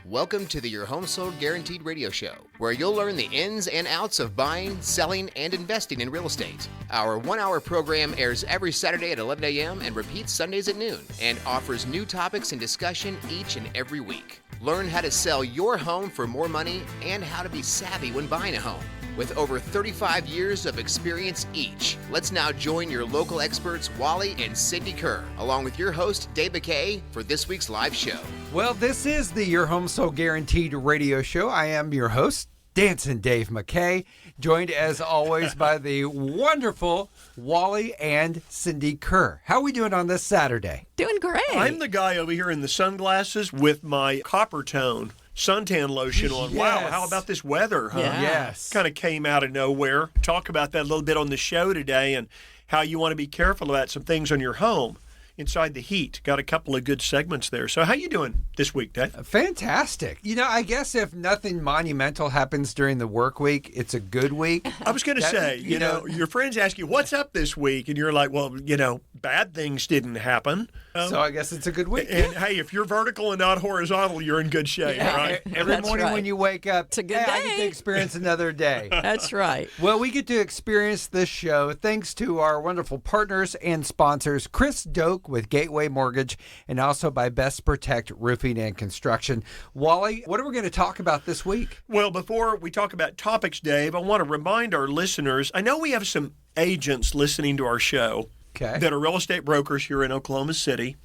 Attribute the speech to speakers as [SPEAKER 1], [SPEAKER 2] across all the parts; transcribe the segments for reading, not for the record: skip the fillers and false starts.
[SPEAKER 1] Welcome to the Your Home Sold Guaranteed radio show, where you'll learn the ins and outs of buying, selling, and investing in real estate. Our 1-hour program airs every Saturday at 11 a.m. and repeats Sundays at noon, and offers new topics and discussion each and every week. Learn how to sell your home for more money and how to be savvy when buying a home. With over 35 years of experience each, let's now join your local experts, Wally and Cindy Kerr, along with your host, Dave McKay, for this week's live show.
[SPEAKER 2] Well, this is the Your Home Sold Guaranteed radio show. I am your host, Dancing Dave McKay, joined as always by the wonderful Wally and Cindy Kerr. How are we doing on this Saturday?
[SPEAKER 3] Doing great.
[SPEAKER 4] I'm the guy over here in the sunglasses with my copper tone suntan lotion on.
[SPEAKER 2] Yes.
[SPEAKER 4] Wow, how about this weather, huh?
[SPEAKER 3] Yeah.
[SPEAKER 2] Yes.
[SPEAKER 4] Kind of came out of nowhere. Talk about that a little bit on the show today and how you want to be careful about some things on your home inside the heat. Got a couple of good segments there. So how you doing this week, Dave?
[SPEAKER 2] Fantastic. You know, I guess if nothing monumental happens during the work week, it's a good week.
[SPEAKER 4] I was going to say, you know, your friends ask you, what's up this week? And you're like, well, you know, bad things didn't happen.
[SPEAKER 2] So I guess it's a good week.
[SPEAKER 4] And hey, if you're vertical and not horizontal, you're in good shape, right?
[SPEAKER 2] Every
[SPEAKER 3] That's
[SPEAKER 2] morning
[SPEAKER 3] right.
[SPEAKER 2] when you wake up,
[SPEAKER 3] It's a good
[SPEAKER 2] I get to
[SPEAKER 3] day.
[SPEAKER 2] experience another day.
[SPEAKER 3] That's right.
[SPEAKER 2] Well, we get to experience this show thanks to our wonderful partners and sponsors, Chris Doke with Gateway Mortgage, and also by Best Protect Roofing and Construction. Wally, what are we going to talk about this week?
[SPEAKER 4] Well, before we talk about topics, Dave, I want to remind our listeners, I know we have some agents listening to our show that are real estate brokers here in Oklahoma City,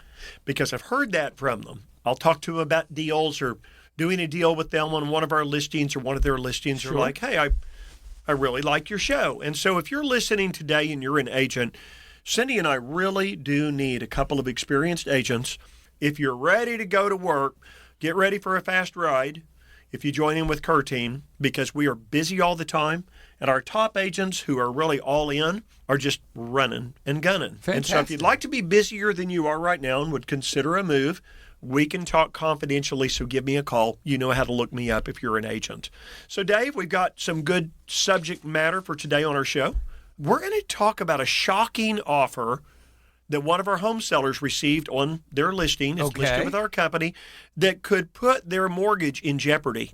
[SPEAKER 4] because I've heard that from them. I'll talk to them about deals or doing a deal with them on one of our listings or one of their listings.
[SPEAKER 2] Sure.
[SPEAKER 4] They're like, hey, I really like your show. And so if you're listening today and you're an agent, Cindy and I really do need a couple of experienced agents. If you're ready to go to work, get ready for a fast ride if you join in with Kerr Team, because we are busy all the time, and our top agents who are really all in are just running and gunning.
[SPEAKER 2] Fantastic.
[SPEAKER 4] And so if you'd like to be busier than you are right now and would consider a move, we can talk confidentially, so give me a call. You know how to look me up if you're an agent. So, Dave, we've got some good subject matter for today on our show. We're going to talk about a shocking offer that one of our home sellers received on their listing. It's listed with our company, that could put their mortgage in jeopardy.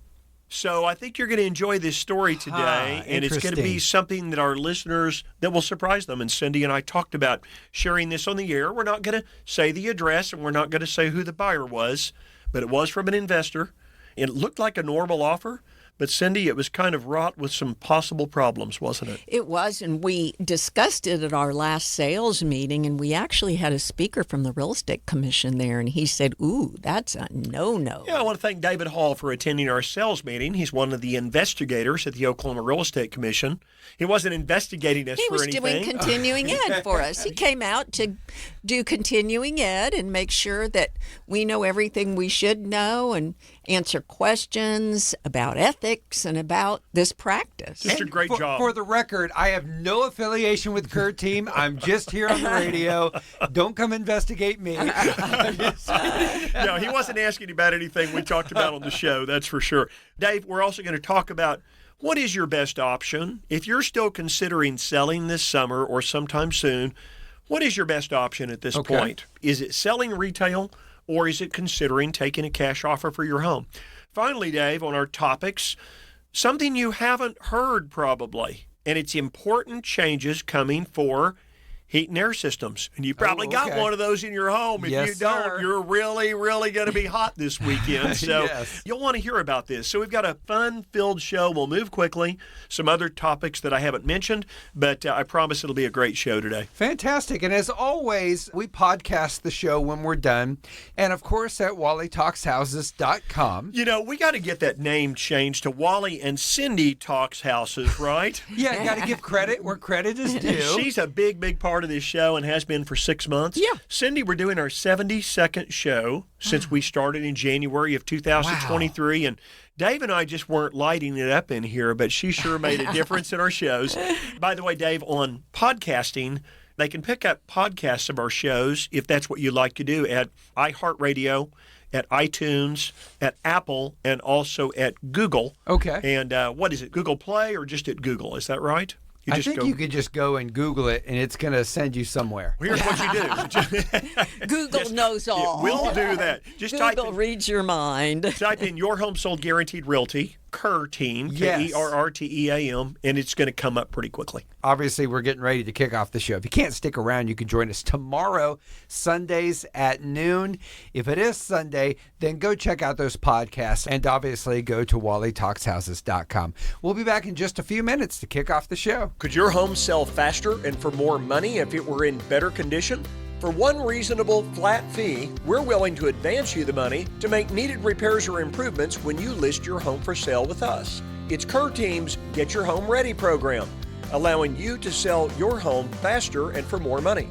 [SPEAKER 4] So I think you're going to enjoy this story today, and it's going to be something that our listeners, that will surprise them. And Cindy and I talked about sharing this on the air. We're not going to say the address, and we're not going to say who the buyer was, but it was from an investor. It looked like a normal offer, but Cindy, it was kind of wrought with some possible problems, wasn't it?
[SPEAKER 3] It was, and we discussed it at our last sales meeting, and we actually had a speaker from the Real Estate Commission there, and he said, ooh, that's a no-no.
[SPEAKER 4] Yeah, I want to thank David Hall for attending our sales meeting. He's one of the investigators at the Oklahoma Real Estate Commission. He wasn't investigating us
[SPEAKER 3] He
[SPEAKER 4] for
[SPEAKER 3] was
[SPEAKER 4] anything.
[SPEAKER 3] doing continuing ed for us. He came out to do continuing ed and make sure that we know everything we should know and answer questions about ethics and about this practice.
[SPEAKER 4] Just a great job.
[SPEAKER 2] For the record, I have no affiliation with Kerr Team. I'm just here on the radio. Don't come investigate me.
[SPEAKER 4] No, he wasn't asking about anything we talked about on the show, that's for sure. Dave, we're also going to talk about what is your best option. If you're still considering selling this summer or sometime soon, what is your best option at this point? Is it selling retail, or is it considering taking a cash offer for your home? Finally, Dave, on our topics, something you haven't heard probably, and it's important changes coming for heat and air systems. And you probably got one of those in your home. If
[SPEAKER 2] Yes,
[SPEAKER 4] you don't,
[SPEAKER 2] sir.
[SPEAKER 4] you're really, really going to be hot this weekend. So
[SPEAKER 2] Yes.
[SPEAKER 4] you'll want to hear about this. So we've got a fun-filled show. We'll move quickly. Some other topics that I haven't mentioned, but I promise it'll be a great show today.
[SPEAKER 2] Fantastic. And as always, we podcast the show when we're done. And of course, at WallyTalksHouses.com.
[SPEAKER 4] You know, we got to get that name changed to Wally and Cindy Talks Houses, right?
[SPEAKER 2] Yeah, got to give credit where credit is due.
[SPEAKER 4] She's a big, big part of this show and has been for 6 months.
[SPEAKER 3] Yeah.
[SPEAKER 4] Cindy, we're doing our 72nd show since we started in January of 2023. And Dave and I just weren't lighting it up in here, but she sure made a difference in our shows. By the way, Dave, on podcasting, they can pick up podcasts of our shows, if that's what you like to do, at iHeartRadio, at iTunes, at Apple, and also at Google.
[SPEAKER 2] Okay.
[SPEAKER 4] And what is it, Google Play or just at Google? Is that right?
[SPEAKER 2] I think you could just go and Google it, and it's going to send you somewhere.
[SPEAKER 4] Here's what you do.
[SPEAKER 3] Google knows all.
[SPEAKER 4] We'll do that. Just
[SPEAKER 3] Google reads your mind.
[SPEAKER 4] Type in Your Home Sold Guaranteed Realty, Kerr Team,
[SPEAKER 2] Yes.
[SPEAKER 4] Kerrteam, and it's going to come up pretty quickly.
[SPEAKER 2] Obviously, we're getting ready to kick off the show. If you can't stick around, you can join us tomorrow, Sundays at noon. If it is Sunday, then go check out those podcasts and obviously go to WallyTalksHouses.com. We'll be back in just a few minutes to kick off the show.
[SPEAKER 4] Could your home sell faster and for more money if it were in better condition? For one reasonable flat fee, we're willing to advance you the money to make needed repairs or improvements when you list your home for sale with us. It's Kerr Team's Get Your Home Ready program, allowing you to sell your home faster and for more money.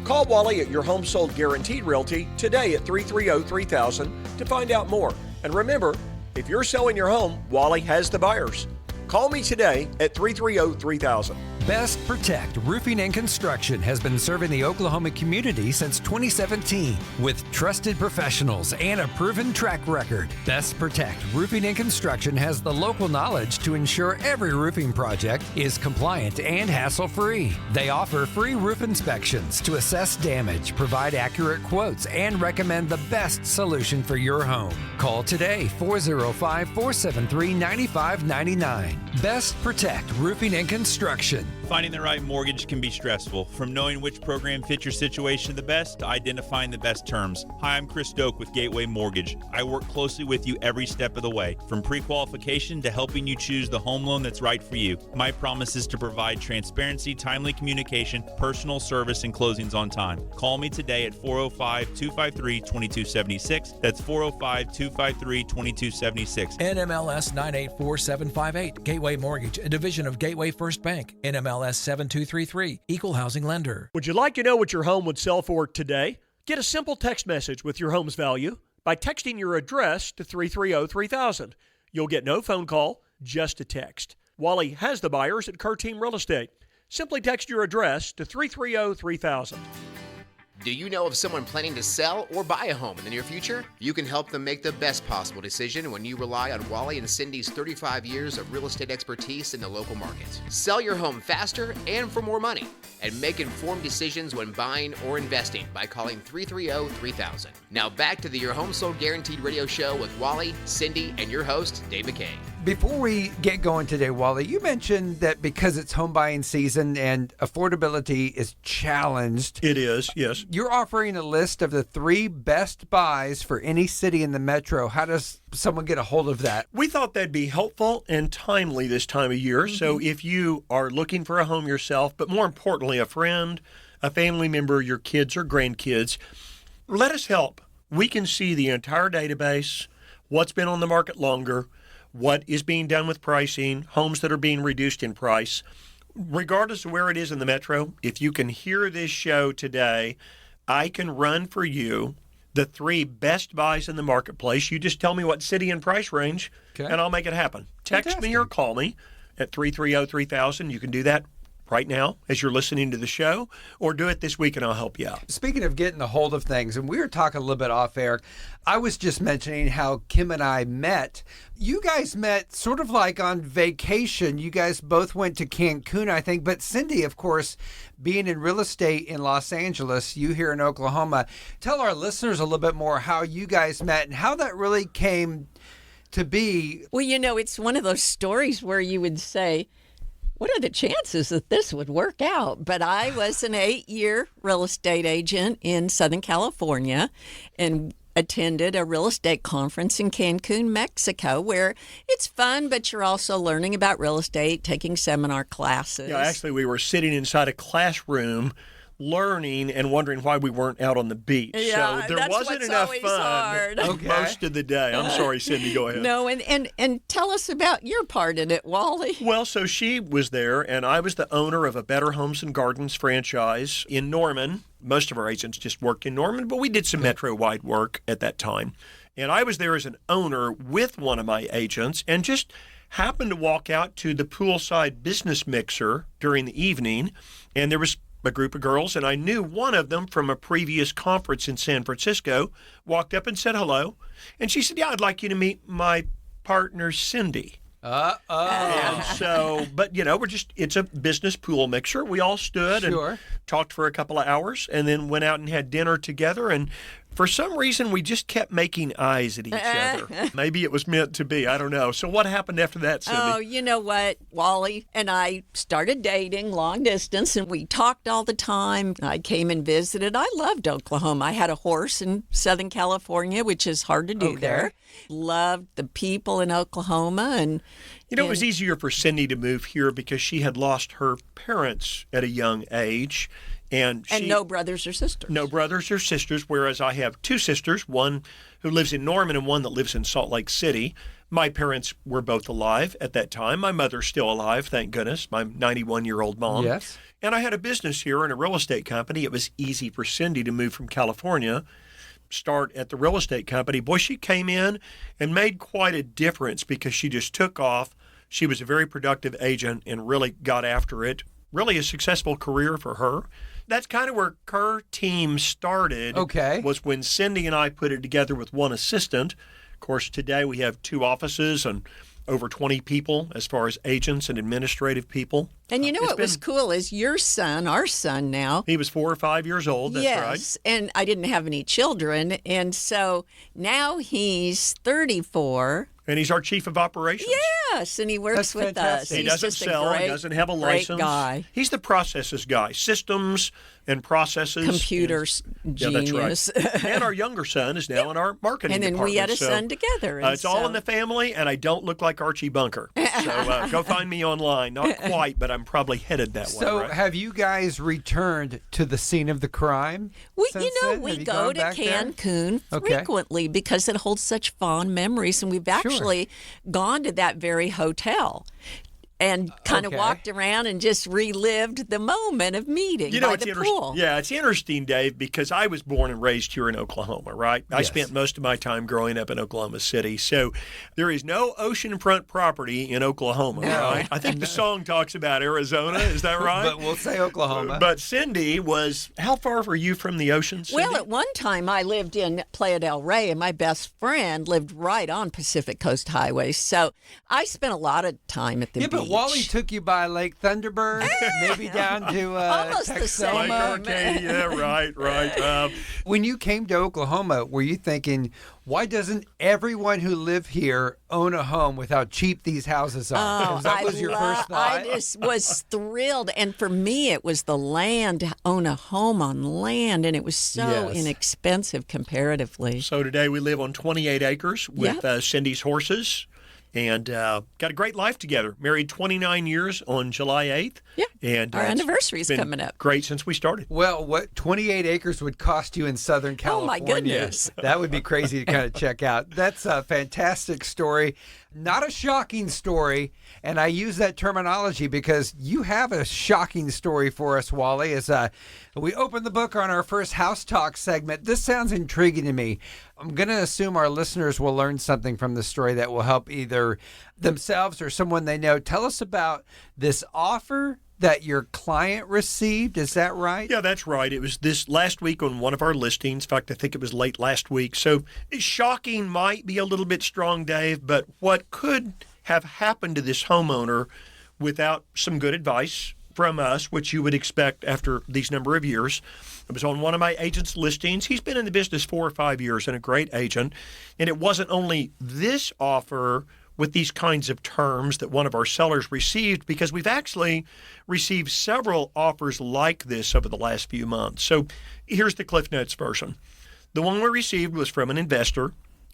[SPEAKER 4] Call Wally at Your Home Sold Guaranteed Realty today at 330-3000 to find out more. And remember, if you're selling your home, Wally has the buyers. Call me today at 330-3000.
[SPEAKER 5] Best Protect Roofing and Construction has been serving the Oklahoma community since 2017 with trusted professionals and a proven track record. Best Protect Roofing and Construction has the local knowledge to ensure every roofing project is compliant and hassle-free. They offer free roof inspections to assess damage, provide accurate quotes, and recommend the best solution for your home. Call today, 405-473-9599. Best Protect Roofing and Construction.
[SPEAKER 6] Finding the right mortgage can be stressful, from knowing which program fits your situation the best to identifying the best terms. Hi, I'm Chris Doke with Gateway Mortgage. I work closely with you every step of the way, from pre-qualification to helping you choose the home loan that's right for you. My promise is to provide transparency, timely communication, personal service, and closings on time. Call me today at 405-253-2276. That's 405-253-2276.
[SPEAKER 5] NMLS 984758. Gateway Mortgage, a division of Gateway First Bank. NMLS 7233. Equal housing lender.
[SPEAKER 4] Would you like to know what your home would sell for today? Get a simple text message with your home's value by texting your address to 330-3000. You'll get no phone call, just a text. Wally has the buyers at Kerr Team Real Estate. Simply text your address to 330-3000.
[SPEAKER 1] Do you know of someone planning to sell or buy a home in the near future? You can help them make the best possible decision when you rely on Wally and Cindy's 35 years of real estate expertise in the local market. Sell your home faster and for more money, and make informed decisions when buying or investing by calling 330-3000. Now back to the Your Home Sold Guaranteed radio show with Wally, Cindy, and your host, Dave McKay.
[SPEAKER 2] Before we get going today, Wally, you mentioned that because it's home buying season and affordability is challenged.
[SPEAKER 4] It is, yes.
[SPEAKER 2] You're offering a list of the 3 best buys for any city in the metro. How does someone get a hold of that?
[SPEAKER 4] We thought that'd be helpful and timely this time of year. So if you are looking for a home yourself, but more importantly, a friend, a family member, your kids or grandkids, let us help. We can see the entire database, what's been on the market longer, what is being done with pricing, homes that are being reduced in price. Regardless of where it is in the metro, if you can hear this show today, I can run for you the 3 best buys in the marketplace. You just tell me what city and price range, and I'll make it happen. Text me or call me at 330-3000. You can do that right now as you're listening to the show, or do it this week and I'll help you out.
[SPEAKER 2] Speaking of getting a hold of things, and we were talking a little bit off air, I was just mentioning how Kim and I met. You guys met sort of like on vacation. You guys both went to Cancun, I think, but Cindy, of course, being in real estate in Los Angeles, you here in Oklahoma. Tell our listeners a little bit more how you guys met and how that really came to be.
[SPEAKER 3] Well, you know, it's one of those stories where you would say, what are the chances that this would work out? But I was an 8-year real estate agent in Southern California and attended a real estate conference in Cancun, Mexico, where it's fun, but you're also learning about real estate, taking seminar classes.
[SPEAKER 4] Yeah, actually, we were sitting inside a classroom learning and wondering why we weren't out on the beach.
[SPEAKER 3] Yeah,
[SPEAKER 4] so there
[SPEAKER 3] that's
[SPEAKER 4] wasn't
[SPEAKER 3] what's
[SPEAKER 4] enough
[SPEAKER 3] always
[SPEAKER 4] fun
[SPEAKER 3] hard.
[SPEAKER 4] most of the day. I'm sorry, Cindy, go ahead.
[SPEAKER 3] No, and tell us about your part in it, Wally.
[SPEAKER 4] Well, so she was there, and I was the owner of a Better Homes and Gardens franchise in Norman. Most of our agents just worked in Norman, but we did some metro-wide work at that time. And I was there as an owner with one of my agents and just happened to walk out to the poolside business mixer during the evening, and there was a group of girls, and I knew one of them from a previous conference in San Francisco, walked up and said hello. And she said, yeah, I'd like you to meet my partner, Cindy. And so, but it's a business pool mixer. We all stood and talked for a couple of hours and then went out and had dinner together. And for some reason, we just kept making eyes at each other. Maybe it was meant to be. I don't know. So what happened after that, Cindy?
[SPEAKER 3] Oh, you know what? Wally and I started dating long distance, and we talked all the time. I came and visited. I loved Oklahoma. I had a horse in Southern California, which is hard to do there. Loved the people in Oklahoma. And
[SPEAKER 4] it was easier for Cindy to move here because she had lost her parents at a young age. And
[SPEAKER 3] no brothers or sisters.
[SPEAKER 4] No brothers or sisters, whereas I have two sisters, one who lives in Norman and one that lives in Salt Lake City. My parents were both alive at that time. My mother's still alive, thank goodness, my 91-year-old mom.
[SPEAKER 2] Yes.
[SPEAKER 4] And I had a business here in a real estate company. It was easy for Cindy to move from California, start at the real estate company. Boy, she came in and made quite a difference because she just took off. She was a very productive agent and really got after it. Really a successful career for her. That's kind of where Kerr team started. Was when Cindy and I put it together with one assistant. Of course, today we have 2 offices and over 20 people as far as agents and administrative people.
[SPEAKER 3] And what was cool is your son, our son now.
[SPEAKER 4] He was 4 or 5 years old, that's right.
[SPEAKER 3] Yes, and I didn't have any children. And so now he's 34.
[SPEAKER 4] And he's our chief of operations.
[SPEAKER 3] Yes, and he works with us.
[SPEAKER 4] He doesn't sell. He doesn't have a license.
[SPEAKER 3] Guy.
[SPEAKER 4] He's the processes guy. Systems and processes.
[SPEAKER 3] Computers genius.
[SPEAKER 4] Yeah, that's right. And our younger son is now in our marketing
[SPEAKER 3] department. And then
[SPEAKER 4] department.
[SPEAKER 3] we had a son together.
[SPEAKER 4] It's all in the family, and I don't look like Archie Bunker. So go find me online. Not quite, but I'm probably headed that way.
[SPEAKER 2] So
[SPEAKER 4] right?
[SPEAKER 2] have you guys returned to the scene of the crime?
[SPEAKER 3] We go to Cancun frequently because it holds such fond memories, and we've actually gone to that very hotel and kind of walked around and just relived the moment of meeting by the pool.
[SPEAKER 4] Yeah, it's interesting, Dave, because I was born and raised here in Oklahoma, right? I spent most of my time growing up in Oklahoma City. So there is no oceanfront property in Oklahoma, right? I think the song talks about Arizona. Is that right?
[SPEAKER 2] But we'll say Oklahoma.
[SPEAKER 4] But Cindy was, how far were you from the ocean, Cindy?
[SPEAKER 3] Well, at one time I lived in Playa del Rey, and my best friend lived right on Pacific Coast Highway. So I spent a lot of time at the beach.
[SPEAKER 2] But Wally took you by Lake Thunderbird, maybe down to
[SPEAKER 3] almost the same.
[SPEAKER 4] Right.
[SPEAKER 2] When you came to Oklahoma, were you thinking, why doesn't everyone who live here own a home with how cheap these houses are? That was your first thought?
[SPEAKER 3] I just was thrilled. And for me, it was the land, to own a home on land, and it was so inexpensive comparatively.
[SPEAKER 4] So today we live on 28 acres with Cindy's horses. And got a great life together. Married 29 years on July 8th.
[SPEAKER 3] Yeah,
[SPEAKER 4] and
[SPEAKER 3] our anniversary is coming up.
[SPEAKER 4] Great since we started.
[SPEAKER 2] Well, what 28 acres would cost you in Southern California?
[SPEAKER 3] Oh, my goodness.
[SPEAKER 2] That would be crazy to kind of check out. That's a fantastic story. Not a shocking story, and I use that terminology because you have a shocking story for us, Wally. As we open the book on our first House Talk segment, this sounds intriguing to me. I'm going to assume our listeners will learn something from the story that will help either themselves or someone they know. Tell us about this offer that your client received. Is that right?
[SPEAKER 4] Yeah, that's right. It was this last week on one of our listings. In fact, I think it was late last week. So shocking might be a little bit strong, Dave, but what could have happened to this homeowner without some good advice from us, which you would expect after these number of years. It was on one of my agent's listings. He's been in the business 4 or 5 years and a great agent. And it wasn't only this offer with these kinds of terms that one of our sellers received, because we've actually received several offers like this over the last few months. So here's the Cliff Notes version. The one we received was from an investor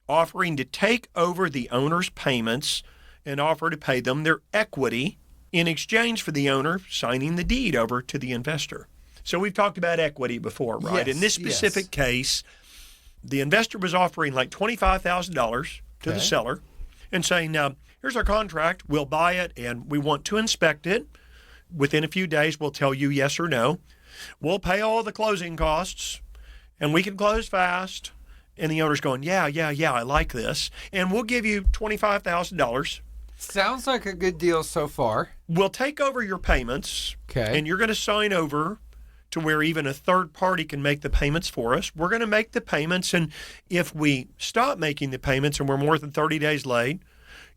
[SPEAKER 4] offering to take over the owner's payments and offer to pay them their equity in exchange for the owner signing the deed over to the investor. So we've talked about equity before, right?
[SPEAKER 2] Yes,
[SPEAKER 4] in this specific case, the investor was offering like $25,000 to the seller and saying, now, here's our contract. We'll buy it, and we want to inspect it. Within a few days, we'll tell you yes or no. We'll pay all the closing costs, and we can close fast. And the owner's going, yeah, I like this. And we'll give you $25,000.
[SPEAKER 2] Sounds like a good deal so far.
[SPEAKER 4] We'll take over your payments, and you're going to sign over to where even a third party can make the payments for us. We're going to make the payments, and if we stop making the payments and we're more than 30 days late,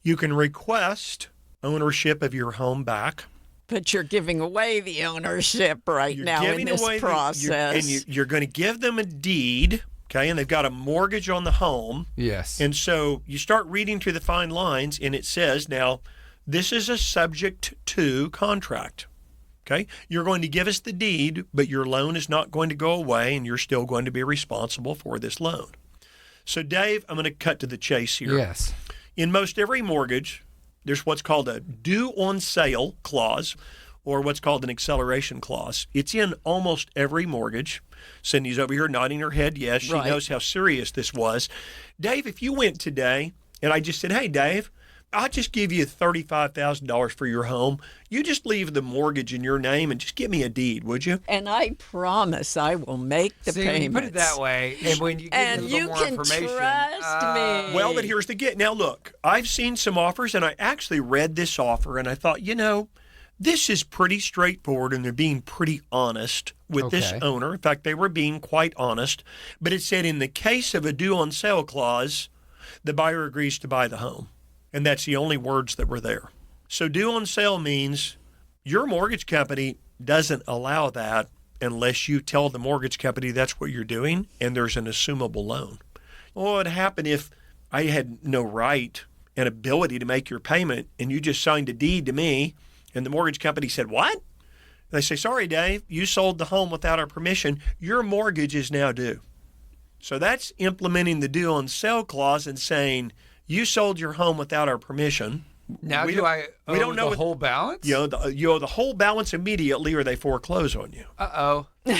[SPEAKER 4] You can request ownership of your home back.
[SPEAKER 3] But you're giving away the ownership right now in this process.
[SPEAKER 4] You're going to give them a deed, okay, and they've got a mortgage on the home.
[SPEAKER 2] Yes.
[SPEAKER 4] And so you start reading through the fine lines, and it says, now, this is a subject to contract. Okay, you're going to give us the deed, but your loan is not going to go away, and you're still going to be responsible for this loan. So, Dave, I'm going to cut to the chase here.
[SPEAKER 2] Yes.
[SPEAKER 4] In most every mortgage, there's what's called a due on sale clause, or what's called an acceleration clause. It's in almost every mortgage. Cindy's over here nodding her head yes. She knows how serious this was. Dave, if you went today and I just said, hey, Dave, I'll just give you $35,000 for your home. You just leave the mortgage in your name and just give me a deed, would you?
[SPEAKER 3] And I promise I will make the payments.
[SPEAKER 2] When you put it that way, and when you get a little more information.
[SPEAKER 3] And you can trust me.
[SPEAKER 4] Well, but here's the get. Now, look, I've seen some offers, and I actually read this offer, and I thought, this is pretty straightforward, and they're being pretty honest with this owner. In fact, they were being quite honest. But it said in the case of a due on sale clause, the buyer agrees to buy the home. And that's the only words that were there. So due on sale means your mortgage company doesn't allow that unless you tell the mortgage company that's what you're doing and there's an assumable loan. What would happen if I had no right and ability to make your payment and you just signed a deed to me and the mortgage company said, what? They say, sorry, Dave, you sold the home without our permission. Your mortgage is now due. So that's implementing the due on sale clause and saying, you sold your home without our permission.
[SPEAKER 2] Now we don't know the whole balance?
[SPEAKER 4] You owe the whole balance immediately or they foreclose on you.
[SPEAKER 2] Uh-oh.
[SPEAKER 4] So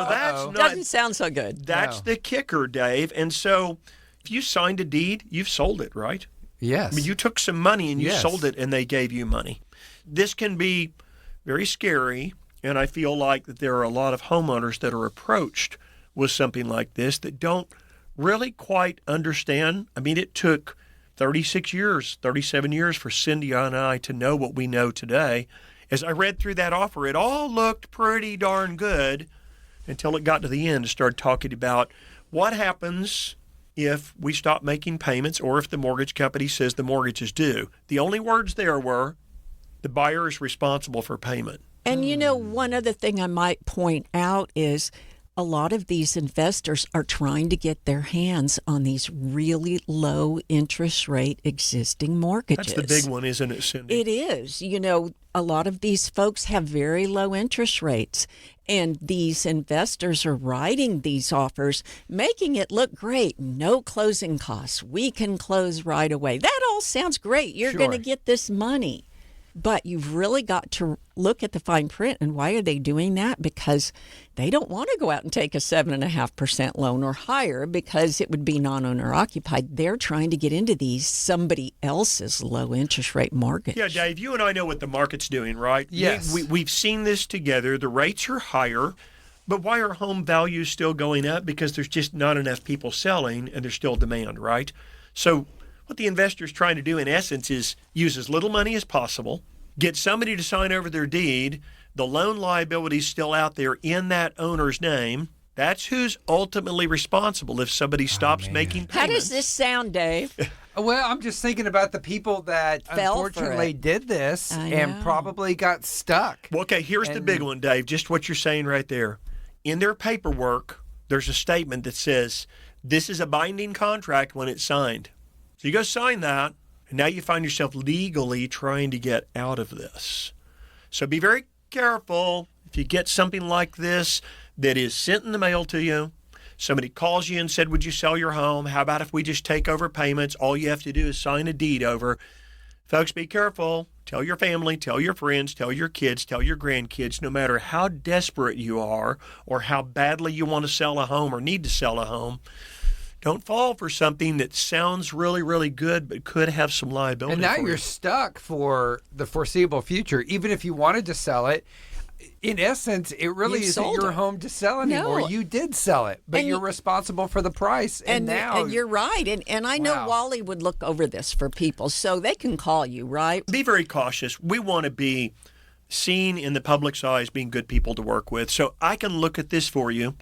[SPEAKER 4] that's not...
[SPEAKER 3] Doesn't sound so good.
[SPEAKER 4] That's the kicker, Dave. And so if you signed a deed, you've sold it, right?
[SPEAKER 2] Yes.
[SPEAKER 4] I mean, you took some money and you sold it and they gave you money. This can be very scary, and I feel like that there are a lot of homeowners that are approached with something like this that don't really quite understand. I mean, it took 36 years, 37 years for Cindy and I to know what we know today. As I read through that offer, it all looked pretty darn good until it got to the end and started talking about what happens if we stop making payments or if the mortgage company says the mortgage is due. The only words there were, the buyer is responsible for payment.
[SPEAKER 3] And one other thing I might point out is a lot of these investors are trying to get their hands on these really low interest rate existing mortgages.
[SPEAKER 4] That's the big one, isn't it, Cindy?
[SPEAKER 3] It is. A lot of these folks have very low interest rates, and these investors are writing these offers, making it look great. No closing costs. We can close right away. That all sounds great. You're going to get this money. But you've really got to look at the fine print. And why are they doing that? Because they don't want to go out and take a 7.5% loan or higher because it would be non-owner occupied. They're trying to get into these somebody else's low interest rate mortgage.
[SPEAKER 4] Yeah, Dave, you and I know what the market's doing, right?
[SPEAKER 2] Yes.
[SPEAKER 4] We've seen this together. The rates are higher. But why are home values still going up? Because there's just not enough people selling and there's still demand, right? So what the investor's trying to do, in essence, is use as little money as possible, get somebody to sign over their deed, the loan liability is still out there in that owner's name. That's who's ultimately responsible if somebody stops making payments.
[SPEAKER 3] How does this sound, Dave?
[SPEAKER 2] Well, I'm just thinking about the people that unfortunately did this and probably got stuck.
[SPEAKER 4] Well, okay, here's the big one, Dave, just what you're saying right there. In their paperwork, there's a statement that says, this is a binding contract when it's signed. So you go sign that, and now you find yourself legally trying to get out of this. So be very careful if you get something like this that is sent in the mail to you. Somebody calls you and said, would you sell your home? How about if we just take over payments? All you have to do is sign a deed over. Folks, be careful. Tell your family, tell your friends, tell your kids, tell your grandkids, no matter how desperate you are or how badly you want to sell a home or need to sell a home, don't fall for something that sounds really, really good but could have some liability.
[SPEAKER 2] And now
[SPEAKER 4] for
[SPEAKER 2] you're
[SPEAKER 4] you.
[SPEAKER 2] stuck for the foreseeable future. Even if you wanted to sell it, in essence, it really isn't your home to sell anymore.
[SPEAKER 3] No.
[SPEAKER 2] You did sell it, but you're responsible for the price. And
[SPEAKER 3] you're right. And I know Wally would look over this for people, so they can call you, right?
[SPEAKER 4] Be very cautious. We want to be seen in the public's eyes being good people to work with. So I can look at this for you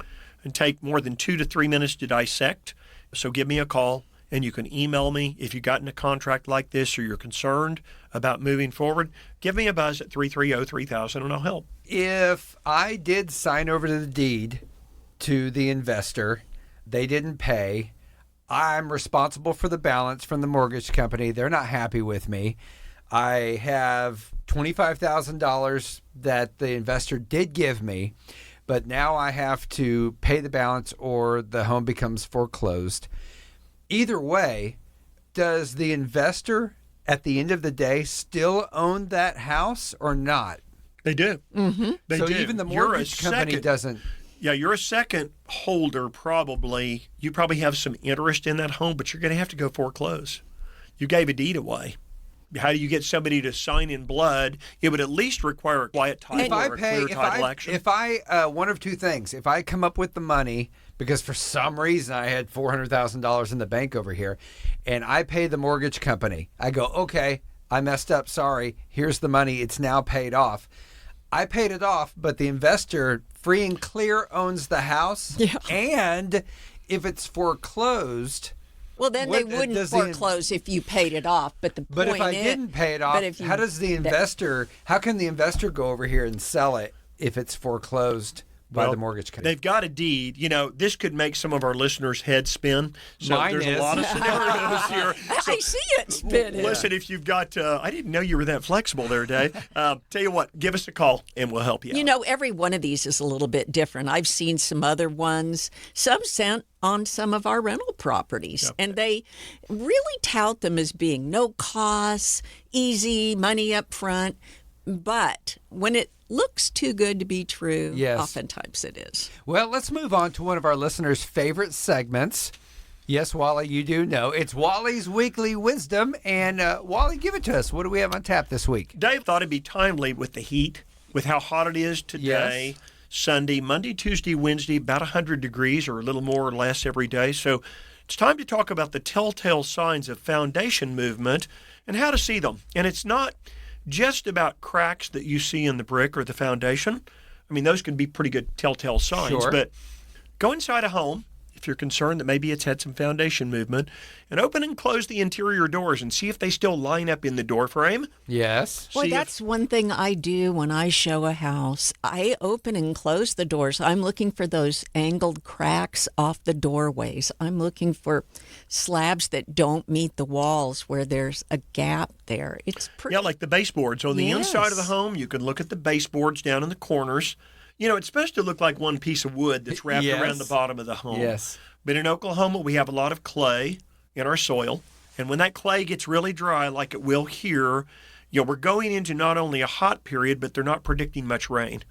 [SPEAKER 4] and take more than 2 to 3 minutes to dissect. So give me a call and you can email me if you've gotten a contract like this or you're concerned about moving forward. Give me a buzz at 330-3000 and I'll help.
[SPEAKER 2] If I did sign over to the deed to the investor, they didn't pay, I'm responsible for the balance from the mortgage company. They're not happy with me. I have $25,000 that the investor did give me, but now I have to pay the balance or the home becomes foreclosed. Either way, does the investor at the end of the day still own that house or not?
[SPEAKER 4] They do.
[SPEAKER 3] Mm-hmm.
[SPEAKER 4] They
[SPEAKER 2] so
[SPEAKER 4] do.
[SPEAKER 2] even the mortgage company doesn't.
[SPEAKER 4] Yeah, you're a second holder probably. You probably have some interest in that home, but you're going to have to go foreclose. You gave a deed away. How do you get somebody to sign in blood? It would at least require a quiet title or a clear title action.
[SPEAKER 2] If I one of two things. If I come up with the money, because for some reason I had $400,000 in the bank over here, and I pay the mortgage company, I go, okay, I messed up, sorry, here's the money, it's now paid off. I paid it off, but the investor free and clear owns the house.
[SPEAKER 3] Yeah.
[SPEAKER 2] And if it's foreclosed...
[SPEAKER 3] Well, then they wouldn't foreclose if you paid it off. But the
[SPEAKER 2] But
[SPEAKER 3] point
[SPEAKER 2] if I didn't pay it off, how does the investor? How can the investor go over here and sell it if it's foreclosed by the mortgage company?
[SPEAKER 4] They've got a deed. You know, this could make some of our listeners' heads spin. So
[SPEAKER 2] Mine
[SPEAKER 4] there's
[SPEAKER 2] is.
[SPEAKER 4] a lot of scenarios here. So,
[SPEAKER 3] I see it spinning.
[SPEAKER 4] listen, if you've got, I didn't know you were that flexible there, Dave. Tell you what, give us a call and we'll help you out.
[SPEAKER 3] You know, every one of these is a little bit different. I've seen some other ones, some sent on some of our rental properties, and they really tout them as being no costs, easy, money up front. But when it looks too good to be true, oftentimes it is.
[SPEAKER 2] Well, let's move on to one of our listeners' favorite segments. Yes, Wally, you do know. It's Wally's Weekly Wisdom. And Wally, give it to us. What do we have on tap this week?
[SPEAKER 4] Dave thought it'd be timely with the heat, with how hot it is today.
[SPEAKER 2] Yes.
[SPEAKER 4] Sunday, Monday, Tuesday, Wednesday, about 100 degrees or a little more or less every day. So it's time to talk about the telltale signs of foundation movement and how to see them. And it's not just about cracks that you see in the brick or the foundation. I mean, those can be pretty good telltale signs.
[SPEAKER 2] Sure.
[SPEAKER 4] But go inside a home, if you're concerned that maybe it's had some foundation movement, and open and close the interior doors and see if they still line up in the door frame.
[SPEAKER 2] Yes.
[SPEAKER 3] Boy, that's one thing I do when I show a house. I open and close the doors. I'm looking for those angled cracks off the doorways. I'm looking for slabs that don't meet the walls where there's a gap there. It's pretty...
[SPEAKER 4] Yeah, like the baseboards. On the inside of the home, you can look at the baseboards down in the corners. You know, it's supposed to look like one piece of wood that's wrapped around the bottom of the home.
[SPEAKER 2] Yes.
[SPEAKER 4] But in Oklahoma, we have a lot of clay in our soil. And when that clay gets really dry, like it will here, you know, we're going into not only a hot period, but they're not predicting much rain.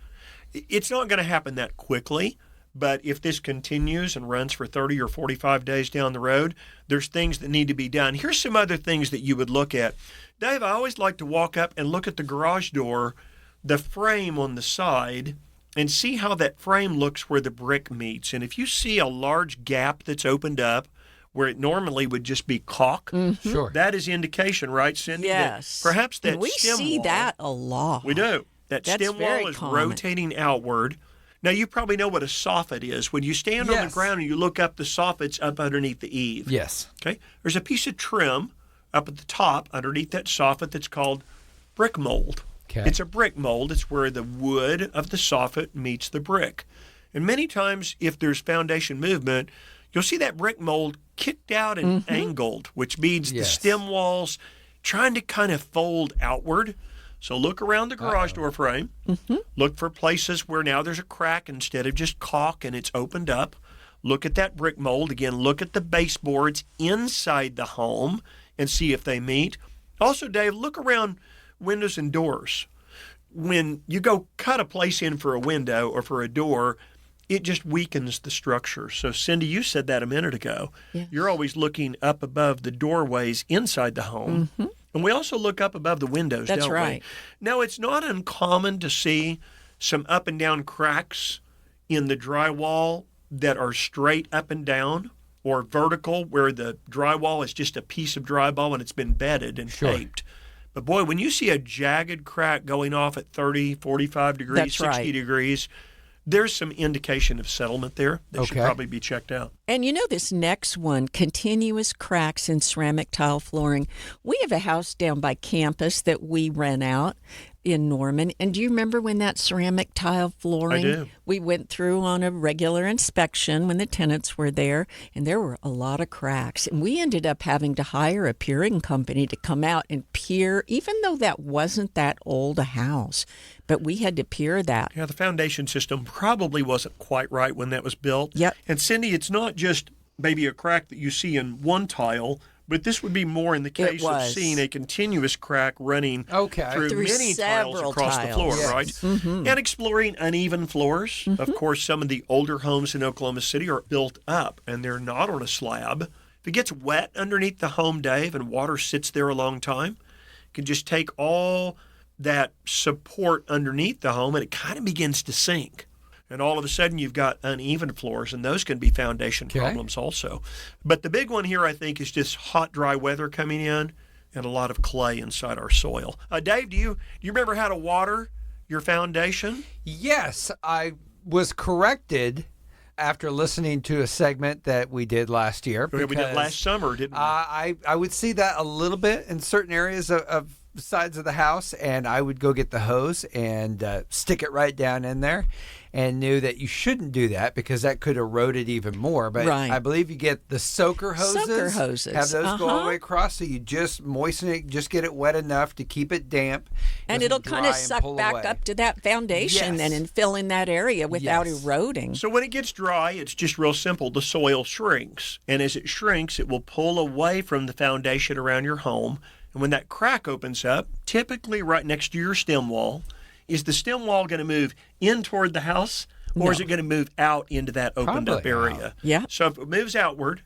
[SPEAKER 4] It's not going to happen that quickly. But if this continues and runs for 30 or 45 days down the road, there's things that need to be done. Here's some other things that you would look at. Dave, I always like to walk up and look at the garage door, the frame on the side, and see how that frame looks where the brick meets. And if you see a large gap that's opened up where it normally would just be caulk,
[SPEAKER 2] Sure.
[SPEAKER 4] that is indication, right, Cindy?
[SPEAKER 3] Yes.
[SPEAKER 4] That perhaps that
[SPEAKER 3] we
[SPEAKER 4] stem
[SPEAKER 3] see
[SPEAKER 4] wall,
[SPEAKER 3] that a lot.
[SPEAKER 4] we do. That
[SPEAKER 3] That's
[SPEAKER 4] stem
[SPEAKER 3] very
[SPEAKER 4] wall is
[SPEAKER 3] common.
[SPEAKER 4] rotating outward. Now, you probably know what a soffit is. When you stand on the
[SPEAKER 2] Yes.
[SPEAKER 4] ground and you look up, the soffit's up underneath the eave.
[SPEAKER 2] Yes.
[SPEAKER 4] Okay? There's a piece of trim up at the top underneath that soffit that's called brick mold.
[SPEAKER 2] Okay.
[SPEAKER 4] It's a brick mold. It's where the wood of the soffit meets the brick. And many times, if there's foundation movement, you'll see that brick mold kicked out and angled, which means the
[SPEAKER 2] Yes.
[SPEAKER 4] stem walls trying to kind of fold outward. So look around the garage door frame. Look for places where now there's a crack instead of just caulk and it's opened up. Look at that brick mold. Again, look at the baseboards inside the home and see if they meet. Also, Dave, look around windows and doors. When you go cut a place in for a window or for a door, it just weakens the structure. So, Cindy, you said that a minute ago.
[SPEAKER 3] Yes.
[SPEAKER 4] You're always looking up above the doorways inside the home. And we also look up above the windows,
[SPEAKER 3] That's
[SPEAKER 4] don't
[SPEAKER 3] right.
[SPEAKER 4] we? Now, it's not uncommon to see some up and down cracks in the drywall that are straight up and down, or vertical where the drywall is just a piece of drywall and it's been bedded and taped. But boy, when you see a jagged crack going off at 30, 45 degrees,
[SPEAKER 3] That's
[SPEAKER 4] 60
[SPEAKER 3] right.
[SPEAKER 4] degrees, there's some indication of settlement there that should probably be checked out.
[SPEAKER 3] And you know this next one, continuous cracks in ceramic tile flooring. We have a house down by campus that we rent out in Norman. And do you remember when that ceramic tile flooring?
[SPEAKER 4] I do.
[SPEAKER 3] We went through on a regular inspection when the tenants were there, and there were a lot of cracks. And we ended up having to hire a peering company to come out and peer, even though that wasn't that old a house. But we had to peer that.
[SPEAKER 4] Yeah, the foundation system probably wasn't quite right when that was built.
[SPEAKER 3] Yep.
[SPEAKER 4] And Cindy, it's not just maybe a crack that you see in one tile, but this would be more in the case of seeing a continuous crack running through many tiles across the floor, right? Mm-hmm. And exploring uneven floors. Mm-hmm. Of course, some of the older homes in Oklahoma City are built up, and they're not on a slab. If it gets wet underneath the home, Dave, and water sits there a long time, it can just take all that support underneath the home, and it kind of begins to sink. And all of a sudden, you've got uneven floors, and those can be foundation problems also. But the big one here, I think, is just hot, dry weather coming in and a lot of clay inside our soil. Dave, do you remember how to water your foundation?
[SPEAKER 2] Yes, I was corrected after listening to a segment that we did last year.
[SPEAKER 4] We did last summer, didn't we?
[SPEAKER 2] I would see that a little bit in certain areas of sides of the house, and I would go get the hose and stick it right down in there, and knew that you shouldn't do that because that could erode it even more. But I believe you get the soaker hoses. Have those go all the way across, so you just moisten it, just get it wet enough to keep it damp.
[SPEAKER 3] And it'll kind of suck back up to that foundation then and fill in that area without eroding.
[SPEAKER 4] So when it gets dry, it's just real simple. The soil shrinks, and as it shrinks, it will pull away from the foundation around your home. And when that crack opens up, typically right next to your stem wall, is the stem wall going to move in toward the house, or is it going to move out into that opened up area?
[SPEAKER 3] Yeah.
[SPEAKER 4] So if it moves outward,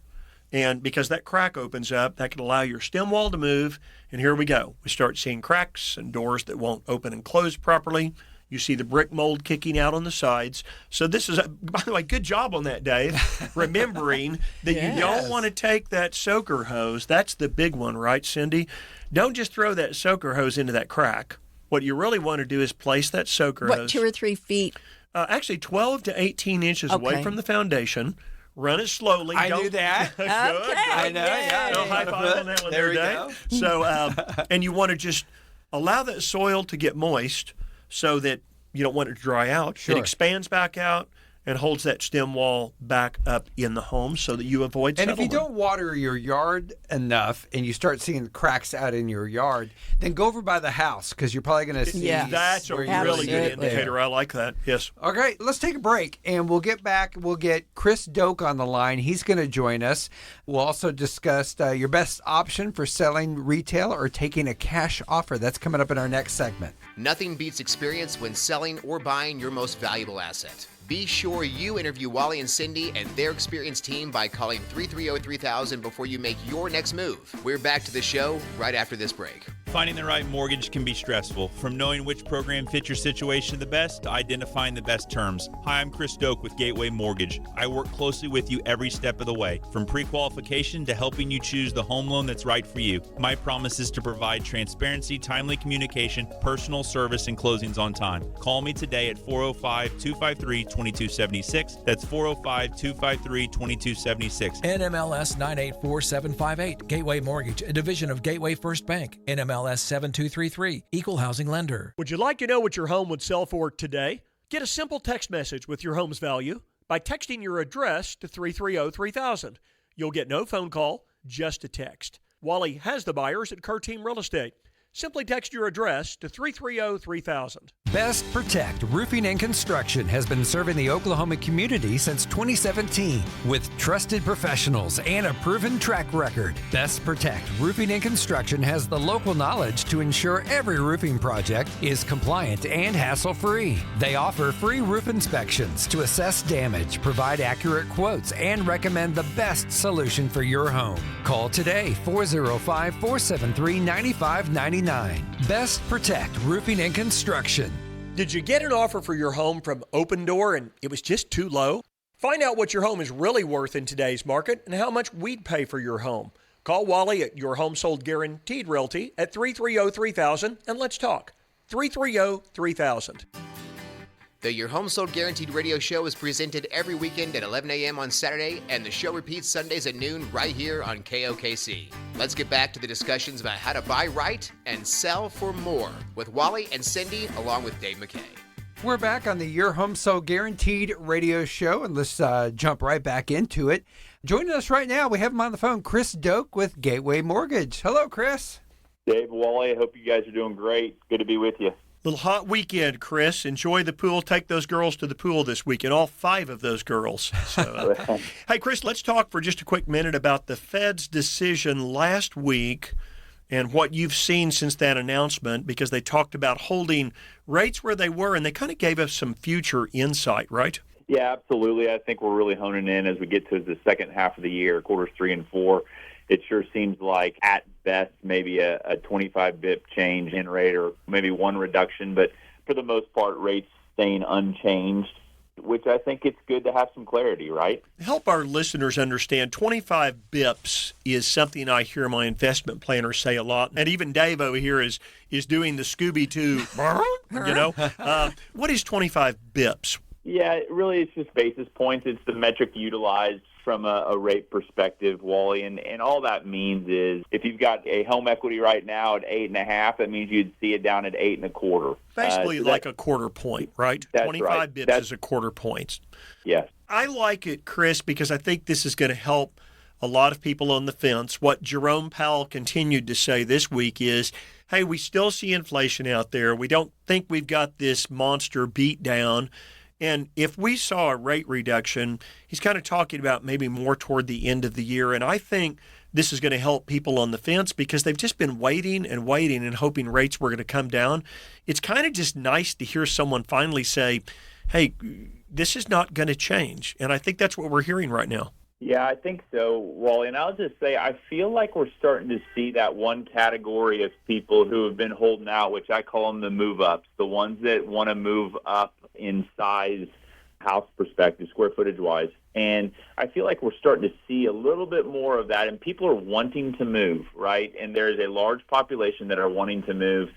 [SPEAKER 4] and because that crack opens up, that can allow your stem wall to move. And here we go. We start seeing cracks and doors that won't open and close properly. You see the brick mold kicking out on the sides. So this is, by the way, good job on that, Dave, remembering that you don't want to take that soaker hose. That's the big one, right, Cindy? Don't just throw that soaker hose into that crack. What you really want to do is place that soaker hose.
[SPEAKER 3] 2 or 3 feet?
[SPEAKER 4] Actually, 12 to 18 inches away from the foundation. Run it slowly.
[SPEAKER 2] I knew that.
[SPEAKER 4] Good.
[SPEAKER 2] I know. Yeah.
[SPEAKER 4] No high five on that one
[SPEAKER 2] there,
[SPEAKER 4] Dave. So, and you want to just allow that soil to get moist so that you don't want it to dry out.
[SPEAKER 2] Sure.
[SPEAKER 4] It expands back out and holds that stem wall back up in the home so that you avoid settlement.
[SPEAKER 2] And if you don't water your yard enough and you start seeing cracks out in your yard, then go over by the house because you're probably going to see.
[SPEAKER 4] That's a really good indicator. I like that. Yes.
[SPEAKER 2] Okay, let's take a break and we'll get back. We'll get Chris Doke on the line. He's going to join us. We'll also discuss your best option for selling retail or taking a cash offer. That's coming up in our next segment.
[SPEAKER 1] Nothing beats experience when selling or buying your most valuable asset. Be sure you interview Wally and Cindy and their experienced team by calling 330-3000 before you make your next move. We're back to the show right after this break.
[SPEAKER 6] Finding the right mortgage can be stressful, from knowing which program fits your situation the best to identifying the best terms. Hi, I'm Chris Doke with Gateway Mortgage. I work closely with you every step of the way, from pre-qualification to helping you choose the home loan that's right for you. My promise is to provide transparency, timely communication, personal service, and closings on time. Call me today at 405-253-2276. That's 405-253-2276.
[SPEAKER 7] NMLS 984758. Gateway Mortgage, a division of Gateway First Bank. NMLS 7233. Equal housing lender.
[SPEAKER 4] Would you like to know what your home would sell for today? Get a simple text message with your home's value by texting your address to 330-3000. You'll get no phone call, just a text. Wally has the buyers at Kerr Team Real Estate. Simply text your address to 330-3000.
[SPEAKER 5] Best Protect Roofing and Construction has been serving the Oklahoma community since 2017 with trusted professionals and a proven track record. Best Protect Roofing and Construction has the local knowledge to ensure every roofing project is compliant and hassle-free. They offer free roof inspections to assess damage, provide accurate quotes, and recommend the best solution for your home. Call today, 405-473-9599. Best Protect Roofing and Construction.
[SPEAKER 4] Did you get an offer for your home from Open Door and it was just too low? Find out what your home is really worth in today's market and how much we'd pay for your home. Call Wally at Your Home Sold Guaranteed Realty at 330-3000 and let's talk. 330-3000.
[SPEAKER 1] The Your Home Sold Guaranteed radio show is presented every weekend at 11 a.m. on Saturday, and the show repeats Sundays at noon right here on KOKC. Let's get back to the discussions about how to buy right and sell for more with Wally and Cindy along with Dave McKay.
[SPEAKER 2] We're back on the Your Home Sold Guaranteed radio show, and let's jump right back into it. Joining us right now, we have him on the phone, Chris Doke with Gateway Mortgage. Hello, Chris.
[SPEAKER 8] Dave, Wally, I hope you guys are doing great. Good to be with you.
[SPEAKER 4] Little hot weekend, Chris. Enjoy the pool. Take those girls to the pool this weekend, all 5 of those girls. So, hey, Chris, let's talk for just a quick minute about the Fed's decision last week and what you've seen since that announcement, because they talked about holding rates where they were, and they kind of gave us some future insight, right?
[SPEAKER 8] Yeah, absolutely. I think we're really honing in as we get to the second half of the year, quarters 3 and 4. It sure seems like at best maybe a 25 bip change in rate or maybe one reduction, but for the most part rates staying unchanged, which I think it's good to have some clarity, right?
[SPEAKER 4] Help our listeners understand, 25 bips is something I hear my investment planners say a lot, and even Dave over here is doing the Scooby-Doo, you know? What is 25 bips?
[SPEAKER 8] Yeah, really it's just basis points. It's the metric utilized from a rate perspective, Wally, and all that means is if you've got a home equity right now at 8.5, that means you'd see it down at 8.25.
[SPEAKER 4] Basically like a quarter point, right?
[SPEAKER 8] That's
[SPEAKER 4] 25
[SPEAKER 8] right.
[SPEAKER 4] bips is a quarter point.
[SPEAKER 8] Yes.
[SPEAKER 4] I like it, Chris, because I think this is going to help a lot of people on the fence. What Jerome Powell continued to say this week is, hey, we still see inflation out there. We don't think we've got this monster beat down. And if we saw a rate reduction, he's kind of talking about maybe more toward the end of the year. And I think this is going to help people on the fence because they've just been waiting and hoping rates were going to come down. It's kind of just nice to hear someone finally say, hey, this is not going to change. And I think that's what we're hearing right now.
[SPEAKER 8] Yeah, I think so, Wally. And I'll just say I feel like we're starting to see that one category of people who have been holding out, which I call them the move-ups, the ones that want to move up in size, house perspective, square footage-wise. And I feel like we're starting to see a little bit more of that, and people are wanting to move, right? And there is a large population that are wanting to move.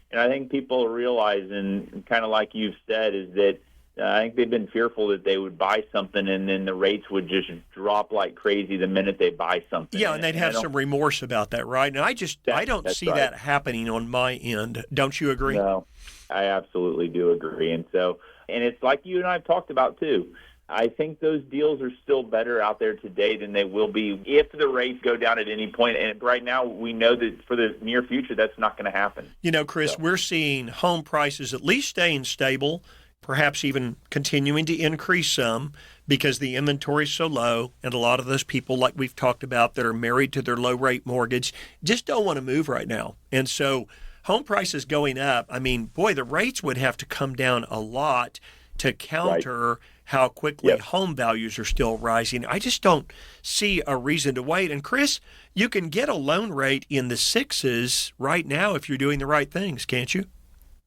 [SPEAKER 8] And I think people are realizing, kind of like you've said, is that I think they've been fearful that they would buy something and then the rates would just drop like crazy the minute they buy something.
[SPEAKER 4] Yeah, and they'd have some remorse about that, right? And I don't see that happening on my end. Don't you agree?
[SPEAKER 8] No, I absolutely do agree. And it's like you and I have talked about too. I think those deals are still better out there today than they will be if the rates go down at any point. And right now, we know that for the near future, that's not going to happen.
[SPEAKER 4] You know, Chris, we're seeing home prices at least staying stable, perhaps even continuing to increase some because the inventory is so low, and a lot of those people, like we've talked about, that are married to their low-rate mortgage just don't want to move right now. And so home prices going up, I mean, boy, the rates would have to come down a lot to counter how quickly home values are still rising. I just don't see a reason to wait. And, Chris, you can get a loan rate in the 6s right now if you're doing the right things, can't you?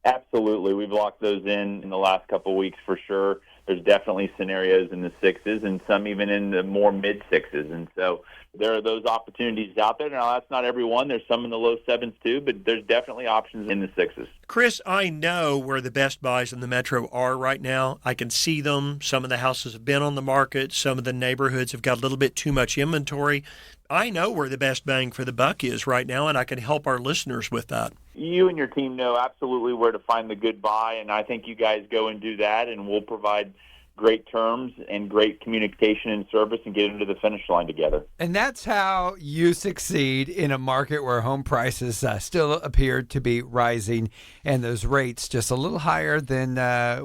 [SPEAKER 8] Absolutely. We've locked those in the last couple of weeks for sure. There's definitely scenarios in the 6s and some even in the more mid-6s. And so there are those opportunities out there. Now, that's not every one. There's some in the low 7s too, but there's definitely options in the 6s.
[SPEAKER 4] Chris, I know where the best buys in the metro are right now. I can see them. Some of the houses have been on the market. Some of the neighborhoods have got a little bit too much inventory. I know where the best bang for the buck is right now, and I can help our listeners with that.
[SPEAKER 8] You and your team know absolutely where to find the good buy, and I think you guys go and do that, and we'll provide great terms and great communication and service and get into the finish line together.
[SPEAKER 2] And that's how you succeed in a market where home prices still appear to be rising and those rates just a little higher than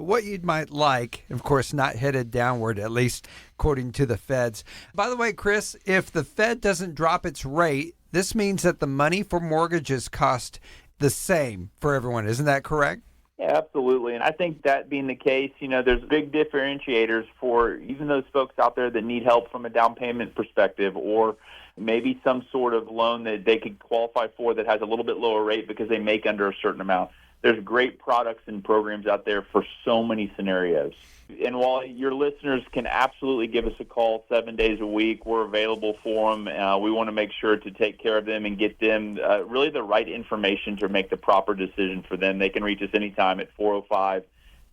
[SPEAKER 2] what you might like. Of course, not headed downward, at least according to the feds. By the way, Chris, if the Fed doesn't drop its rate, this means that the money for mortgages cost the same for everyone. Isn't that correct?
[SPEAKER 8] Yeah, absolutely. And I think that being the case, there's big differentiators for even those folks out there that need help from a down payment perspective, or maybe some sort of loan that they could qualify for that has a little bit lower rate because they make under a certain amount. There's great products and programs out there for so many scenarios. And while your listeners can absolutely give us a call 7 days a week, we're available for them. We want to make sure to take care of them and get them really the right information to make the proper decision for them. They can reach us anytime at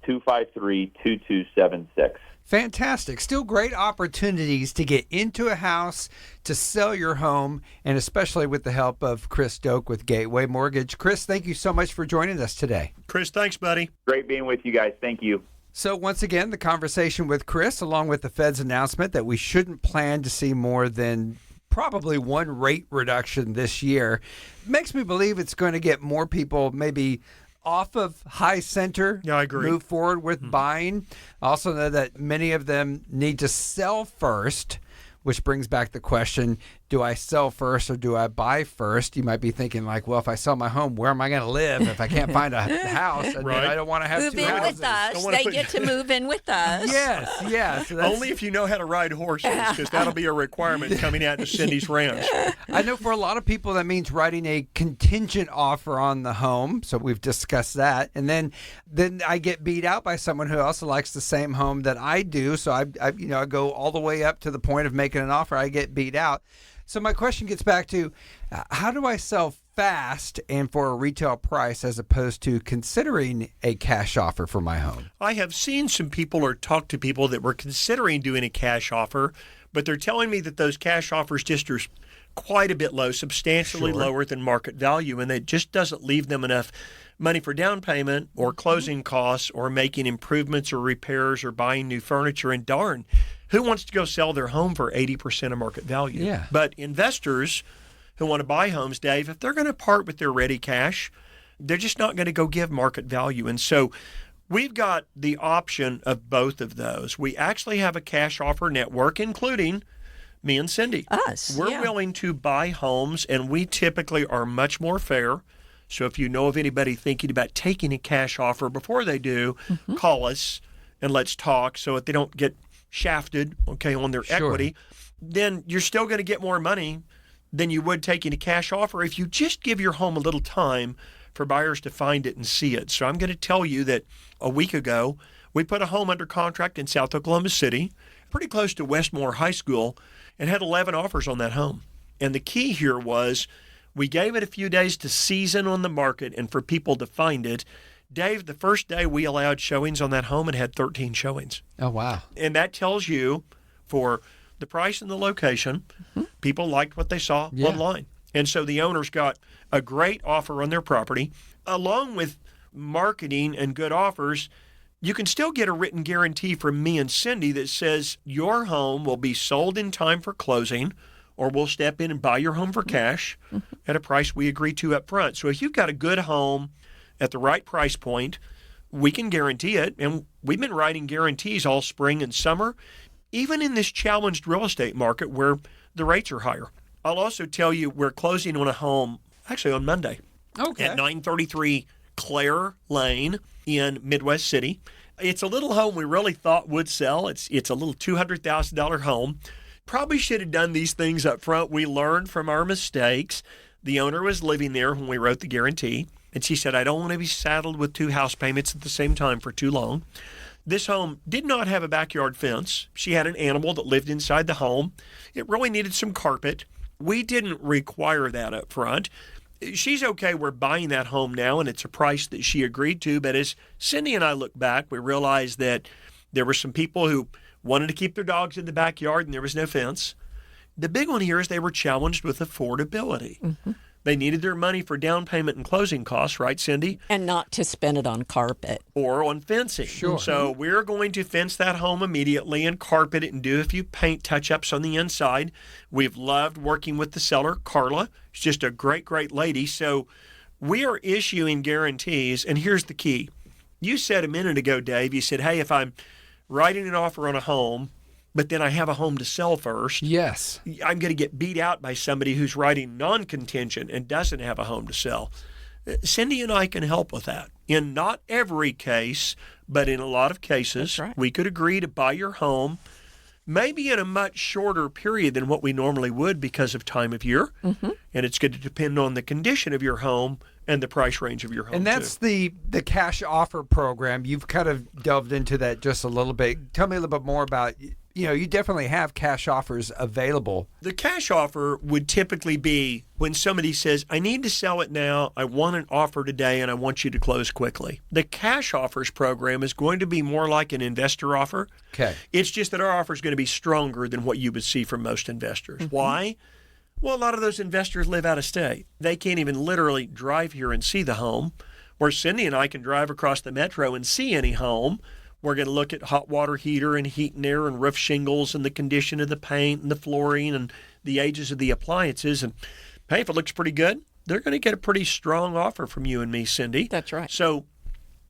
[SPEAKER 8] 253-2276.
[SPEAKER 2] Fantastic. Still great opportunities to get into a house, to sell your home, and especially with the help of Chris Doke with Gateway Mortgage. Chris, thank you so much for joining us today.
[SPEAKER 4] Chris, thanks, buddy.
[SPEAKER 8] Great being with you guys. Thank you.
[SPEAKER 2] So once again, the conversation with Chris, along with the Fed's announcement that we shouldn't plan to see more than probably one rate reduction this year, makes me believe it's going to get more people maybe off of high center.
[SPEAKER 4] Yeah, I agree.
[SPEAKER 2] Move forward with buying. Also know that many of them need to sell first, which brings back the question, do I sell first or do I buy first? You might be thinking like, well, if I sell my home, where am I going to live if I can't find a house? And
[SPEAKER 4] Right.
[SPEAKER 2] then I don't want to have
[SPEAKER 3] Move
[SPEAKER 2] two
[SPEAKER 3] in
[SPEAKER 2] houses.
[SPEAKER 3] with us.
[SPEAKER 4] Don't wanna
[SPEAKER 3] They
[SPEAKER 4] put-
[SPEAKER 3] get to move in with us.
[SPEAKER 2] Yes. So that's,
[SPEAKER 4] Only if you know how to ride horses, because that'll be a requirement coming out to Cindy's Ranch.
[SPEAKER 2] I know for a lot of people that means writing a contingent offer on the home. So we've discussed that. And then I get beat out by someone who also likes the same home that I do. So I go all the way up to the point of making an offer. I get beat out. So my question gets back to how do I sell fast and for a retail price as opposed to considering a cash offer for my home?
[SPEAKER 4] I have seen some people or talked to people that were considering doing a cash offer, but they're telling me that those cash offers just are quite a bit low, substantially lower than market value, and it just doesn't leave them enough money for down payment or closing costs or making improvements or repairs or buying new furniture. And darn, who wants to go sell their home for 80% of market value?
[SPEAKER 2] Yeah.
[SPEAKER 4] But investors who want to buy homes, Dave, if they're going to part with their ready cash, they're just not going to go give market value. And so we've got the option of both of those. We actually have a cash offer network, including me and Cindy.
[SPEAKER 3] Us,
[SPEAKER 4] We're
[SPEAKER 3] yeah.
[SPEAKER 4] willing to buy homes, and we typically are much more fair. So if you know of anybody thinking about taking a cash offer before they do, call us and let's talk so that they don't get shafted, on their equity. Then you're still going to get more money than you would taking a cash offer if you just give your home a little time for buyers to find it and see it. So I'm going to tell you that a week ago, we put a home under contract in South Oklahoma City, pretty close to Westmore High School, and had 11 offers on that home. And the key here was we gave it a few days to season on the market and for people to find it. Dave, the first day we allowed showings on that home, it had 13 showings.
[SPEAKER 2] Oh, wow.
[SPEAKER 4] And that tells you for the price and the location, people liked what they saw online. And so the owners got a great offer on their property. Along with marketing and good offers, you can still get a written guarantee from me and Cindy that says your home will be sold in time for closing, or we'll step in and buy your home for cash at a price we agree to up front. So if you've got a good home at the right price point, we can guarantee it. And we've been writing guarantees all spring and summer, even in this challenged real estate market where the rates are higher. I'll also tell you we're closing on a home actually on Monday at 933 Clare Lane in Midwest City. It's a little home we really thought would sell. It's a little $200,000 home. Probably should have done these things up front. We learned from our mistakes. The owner was living there when we wrote the guarantee, and she said, I don't want to be saddled with two house payments at the same time for too long. This home did not have a backyard fence. She had an animal that lived inside the home. It really needed some carpet. We didn't require that up front. She's okay. We're buying that home now, and it's a price that she agreed to. But as Cindy and I look back, we realized that there were some people who wanted to keep their dogs in the backyard, and there was no fence. The big one here is they were challenged with affordability. They needed their money for down payment and closing costs, right, Cindy?
[SPEAKER 3] And not to spend it on carpet.
[SPEAKER 4] Or on fencing.
[SPEAKER 2] Sure.
[SPEAKER 4] So we're going to fence that home immediately and carpet it and do a few paint touch-ups on the inside. We've loved working with the seller, Carla. She's just a great, great lady. So we are issuing guarantees, and here's the key. You said a minute ago, Dave, you said, hey, if I'm writing an offer on a home, but then I have a home to sell first,
[SPEAKER 2] Yes.
[SPEAKER 4] I'm going to get beat out by somebody who's writing non-contingent and doesn't have a home to sell. Cindy and I can help with that. In not every case, but in a lot of cases,
[SPEAKER 3] That's right.
[SPEAKER 4] we could agree to buy your home maybe in a much shorter period than what we normally would because of time of year. And it's going to depend on the condition of your home and the price range of your home,
[SPEAKER 2] And that's
[SPEAKER 4] too.
[SPEAKER 2] the cash offer program. You've kind of delved into that just a little bit. Tell me a little bit more about you definitely have cash offers available.
[SPEAKER 4] The cash offer would typically be when somebody says, I need to sell it now, I want an offer today, and I want you to close quickly. The cash offers program is going to be more like an investor offer.
[SPEAKER 2] Okay.
[SPEAKER 4] It's just that our offer is going to be stronger than what you would see from most investors. Why? Well, a lot of those investors live out of state. They can't even literally drive here and see the home, where Cindy and I can drive across the metro and see any home. We're going to look at hot water heater and heat and air and roof shingles and the condition of the paint and the flooring and the ages of the appliances. And hey, if it looks pretty good, they're going to get a pretty strong offer from you and me, Cindy.
[SPEAKER 3] That's right.
[SPEAKER 4] So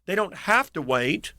[SPEAKER 4] they don't have to wait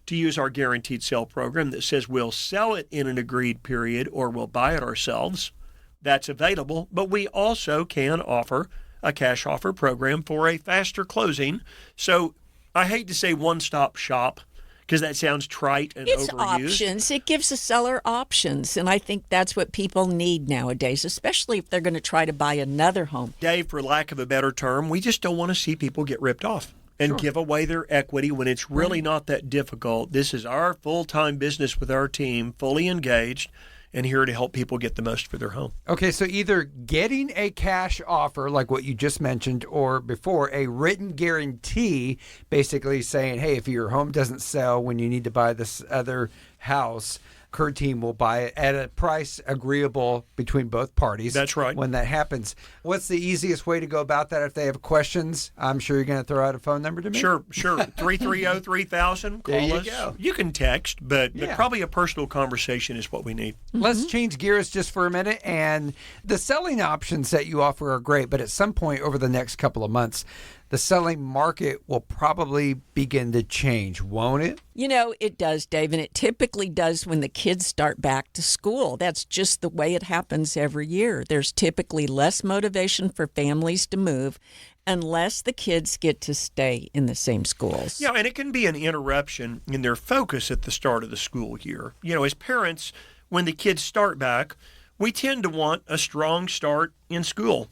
[SPEAKER 4] to use our guaranteed sale program that says we'll sell it in an agreed period or we'll buy it ourselves. That's available, but we also can offer a cash offer program for a faster closing. So I hate to say one-stop shop, because that sounds trite and
[SPEAKER 3] It's
[SPEAKER 4] overused.
[SPEAKER 3] options. It gives the seller options. And I think that's what people need nowadays, especially if they're going to try to buy another home.
[SPEAKER 4] Dave, for lack of a better term, we just don't want to see people get ripped off and give away their equity when it's really not that difficult. This is our full-time business with our team, fully engaged, and here to help people get the most for their home.
[SPEAKER 2] Okay, so either getting a cash offer like what you just mentioned, or before a written guarantee basically saying, hey, if your home doesn't sell when you need to buy this other house, Kerr team will buy it at a price agreeable between both parties.
[SPEAKER 4] That's right.
[SPEAKER 2] When that happens. What's the easiest way to go about that if they have questions? I'm sure you're going to throw out a phone number to me.
[SPEAKER 4] Sure. 330-3000. Call
[SPEAKER 2] There you
[SPEAKER 4] us.
[SPEAKER 2] go.
[SPEAKER 4] You can text, but
[SPEAKER 2] Yeah.
[SPEAKER 4] probably a personal conversation is what we need.
[SPEAKER 2] Let's change gears just for a minute. And the selling options that you offer are great, but at some point over the next couple of months, the selling market will probably begin to change, won't it?
[SPEAKER 3] It does, Dave, and it typically does when the kids start back to school. That's just the way it happens every year. There's typically less motivation for families to move unless the kids get to stay in the same schools.
[SPEAKER 4] Yeah, and it can be an interruption in their focus at the start of the school year. As parents, when the kids start back, we tend to want a strong start in school.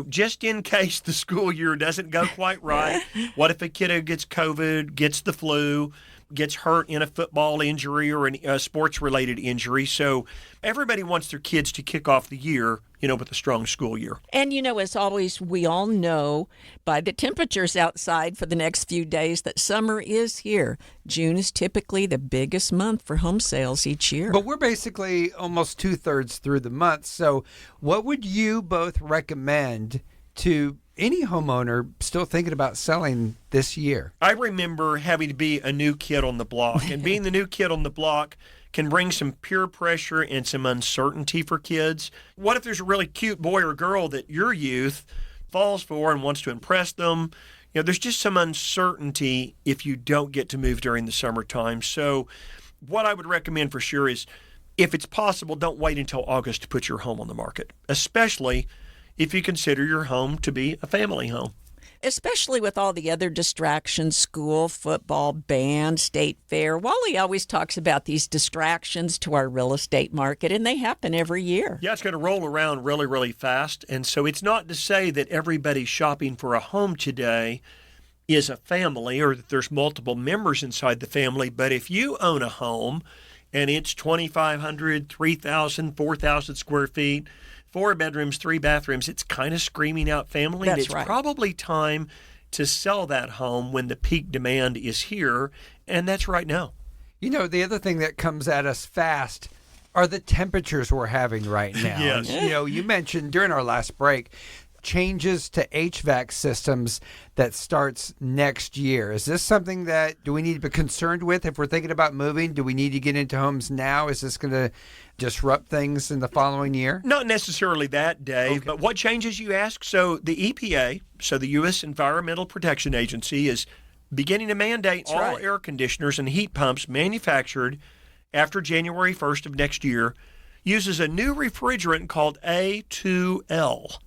[SPEAKER 4] Just in case the school year doesn't go quite right. What if a kiddo gets COVID, gets the flu, gets hurt in a football injury or a sports-related injury? So everybody wants their kids to kick off the year, with a strong school year.
[SPEAKER 3] And, as always, we all know by the temperatures outside for the next few days that summer is here. June is typically the biggest month for home sales each year.
[SPEAKER 2] But we're basically almost 2/3 through the month. So what would you both recommend to any homeowner still thinking about selling this year?
[SPEAKER 4] I remember having to be a new kid on the block, and being the new kid on the block can bring some peer pressure and some uncertainty for kids. What if there's a really cute boy or girl that your youth falls for and wants to impress them? There's just some uncertainty if you don't get to move during the summertime. So what I would recommend for sure is, if it's possible, don't wait until August to put your home on the market, especially if you consider your home to be a family home.
[SPEAKER 3] Especially with all the other distractions, school, football, band, state fair. Wally always talks about these distractions to our real estate market, and they happen every year.
[SPEAKER 4] Yeah, it's going to roll around really, really fast. And so it's not to say that everybody shopping for a home today is a family or that there's multiple members inside the family. But if you own a home and it's 2,500, 3,000, 4,000 square feet, 4 bedrooms, 3 bathrooms, it's kind of screaming out family.
[SPEAKER 3] That's
[SPEAKER 4] and it's
[SPEAKER 3] right.
[SPEAKER 4] probably time to sell that home when the peak demand is here, and that's right now.
[SPEAKER 2] The other thing that comes at us fast are the temperatures we're having right now.
[SPEAKER 4] Yes.
[SPEAKER 2] And, you mentioned during our last break changes to HVAC systems that starts next year. Is this something that do we need to be concerned with if we're thinking about moving? Do we need to get into homes now? Is this going to disrupt things in the following year?
[SPEAKER 4] Not necessarily that, Dave, but what changes, you ask? So the EPA, the U.S. Environmental Protection Agency, is beginning to mandate all air conditioners and heat pumps manufactured after January 1st of next year uses a new refrigerant called A2L.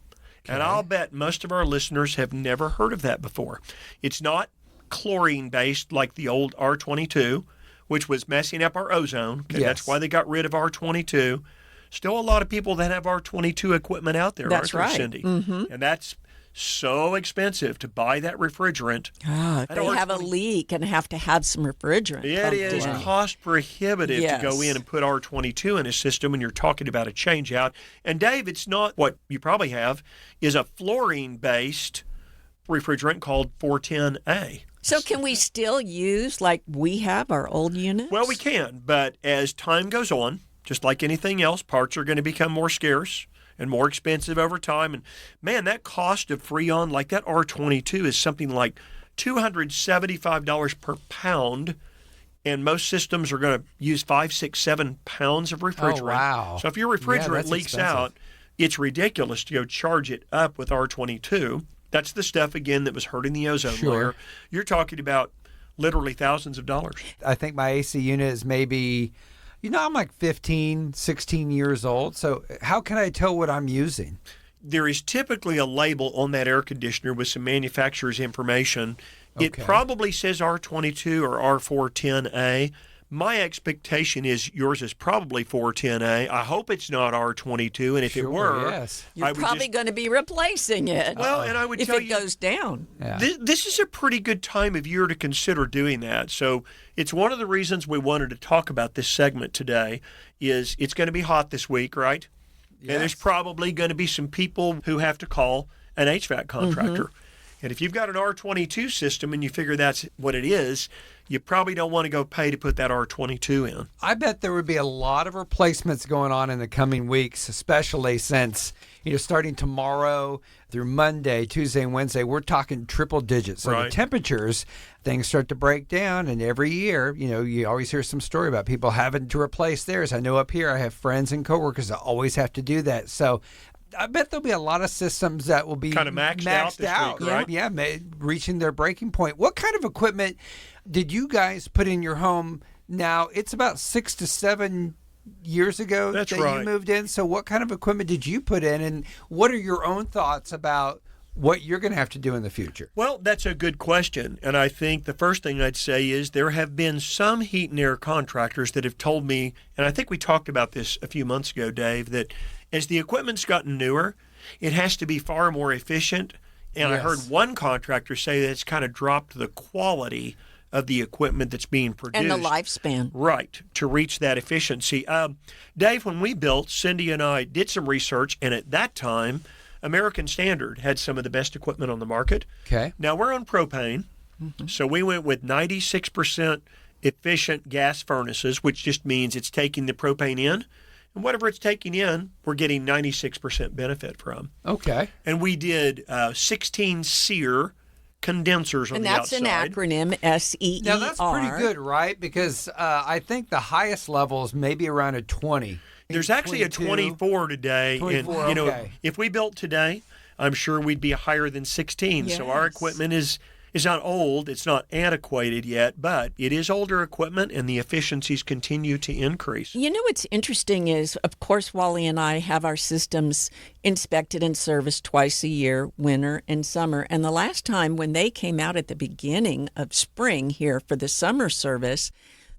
[SPEAKER 4] And I'll bet most of our listeners have never heard of that before. It's not chlorine-based like the old R22, which was messing up our ozone. Okay,
[SPEAKER 2] yes.
[SPEAKER 4] That's why they got rid of R22. Still a lot of people that have R22 equipment out there,
[SPEAKER 3] That's
[SPEAKER 4] aren't there,
[SPEAKER 3] right.
[SPEAKER 4] Cindy? And that's so expensive to buy that refrigerant.
[SPEAKER 3] If they have a leak and have to have some refrigerant.
[SPEAKER 4] It is cost prohibitive to go in and put R22 in a system when you're talking about a change out. And Dave, it's not what you probably have is a fluorine-based refrigerant called 410A.
[SPEAKER 3] So can we still use like we have our old units?
[SPEAKER 4] Well, we can, but as time goes on, just like anything else, parts are going to become more scarce and more expensive over time. And man, that cost of Freon, like that R22, is something like $275 per pound. And most systems are going to use 5, 6, 7 pounds of refrigerant.
[SPEAKER 2] Oh, wow.
[SPEAKER 4] So if your refrigerant leaks out, it's ridiculous to go charge it up with R22. That's the stuff, again, that was hurting the ozone layer. You're talking about literally thousands of dollars.
[SPEAKER 2] I think my AC unit is maybe, I'm like 15, 16 years old. So how can I tell what I'm using?
[SPEAKER 4] There is typically a label on that air conditioner with some manufacturer's information.
[SPEAKER 2] Okay.
[SPEAKER 4] It probably says R22 or R410A. My expectation is yours is probably 410A. I hope it's not R22, and if it were,
[SPEAKER 3] you're probably going to be replacing it.
[SPEAKER 4] Well, and I would
[SPEAKER 3] if
[SPEAKER 4] tell
[SPEAKER 3] it goes down.
[SPEAKER 2] Yeah.
[SPEAKER 4] This is a pretty good time of year to consider doing that. So it's one of the reasons we wanted to talk about this segment today. Is it's going to be hot this week, right?
[SPEAKER 2] Yes.
[SPEAKER 4] And there's probably going to be some people who have to call an HVAC contractor.
[SPEAKER 3] Mm-hmm.
[SPEAKER 4] And if you've got an R22 system and you figure that's what it is, you probably don't want to go pay to put that R22 in.
[SPEAKER 2] I bet there would be a lot of replacements going on in the coming weeks, especially since, starting tomorrow through Monday, Tuesday, and Wednesday, we're talking triple digits. So the temperatures, things start to break down. And every year, you always hear some story about people having to replace theirs. I know up here I have friends and coworkers that always have to do that. So I bet there'll be a lot of systems that will be
[SPEAKER 4] kind of maxed out this week, right?
[SPEAKER 2] Yeah, reaching their breaking point. What kind of equipment did you guys put in your home? Now, it's about 6 to 7 years ago that you moved in. So what kind of equipment did you put in, and what are your own thoughts about what you're going to have to do in the future?
[SPEAKER 4] Well, that's a good question. And I think the first thing I'd say is there have been some heat and air contractors that have told me, and I think we talked about this a few months ago, Dave, that as the equipment's gotten newer, it has to be far more efficient. And I heard one contractor say that it's kind of dropped the quality of the equipment that's being produced.
[SPEAKER 3] And the lifespan.
[SPEAKER 4] Right, to reach that efficiency. Dave, when we built, Cindy and I did some research, and at that time, American Standard had some of the best equipment on the market.
[SPEAKER 2] Okay.
[SPEAKER 4] Now, we're on propane, so we went with 96% efficient gas furnaces, which just means it's taking the propane in. And whatever it's taking in, we're getting 96% benefit from.
[SPEAKER 2] Okay.
[SPEAKER 4] And we did 16 SEER condensers on the outside.
[SPEAKER 3] And that's an acronym, SEER.
[SPEAKER 2] Now, that's pretty good, right? Because I think the highest level is maybe around a 20.
[SPEAKER 4] There's actually 22, a 24 today.
[SPEAKER 2] 24,
[SPEAKER 4] and, if we built today, I'm sure we'd be higher than 16.
[SPEAKER 3] Yes.
[SPEAKER 4] So our equipment is not old. It's not antiquated yet, but it is older equipment, and the efficiencies continue to increase.
[SPEAKER 3] What's interesting is, of course, Wally and I have our systems inspected and serviced twice a year, winter and summer. And the last time when they came out at the beginning of spring here for the summer service,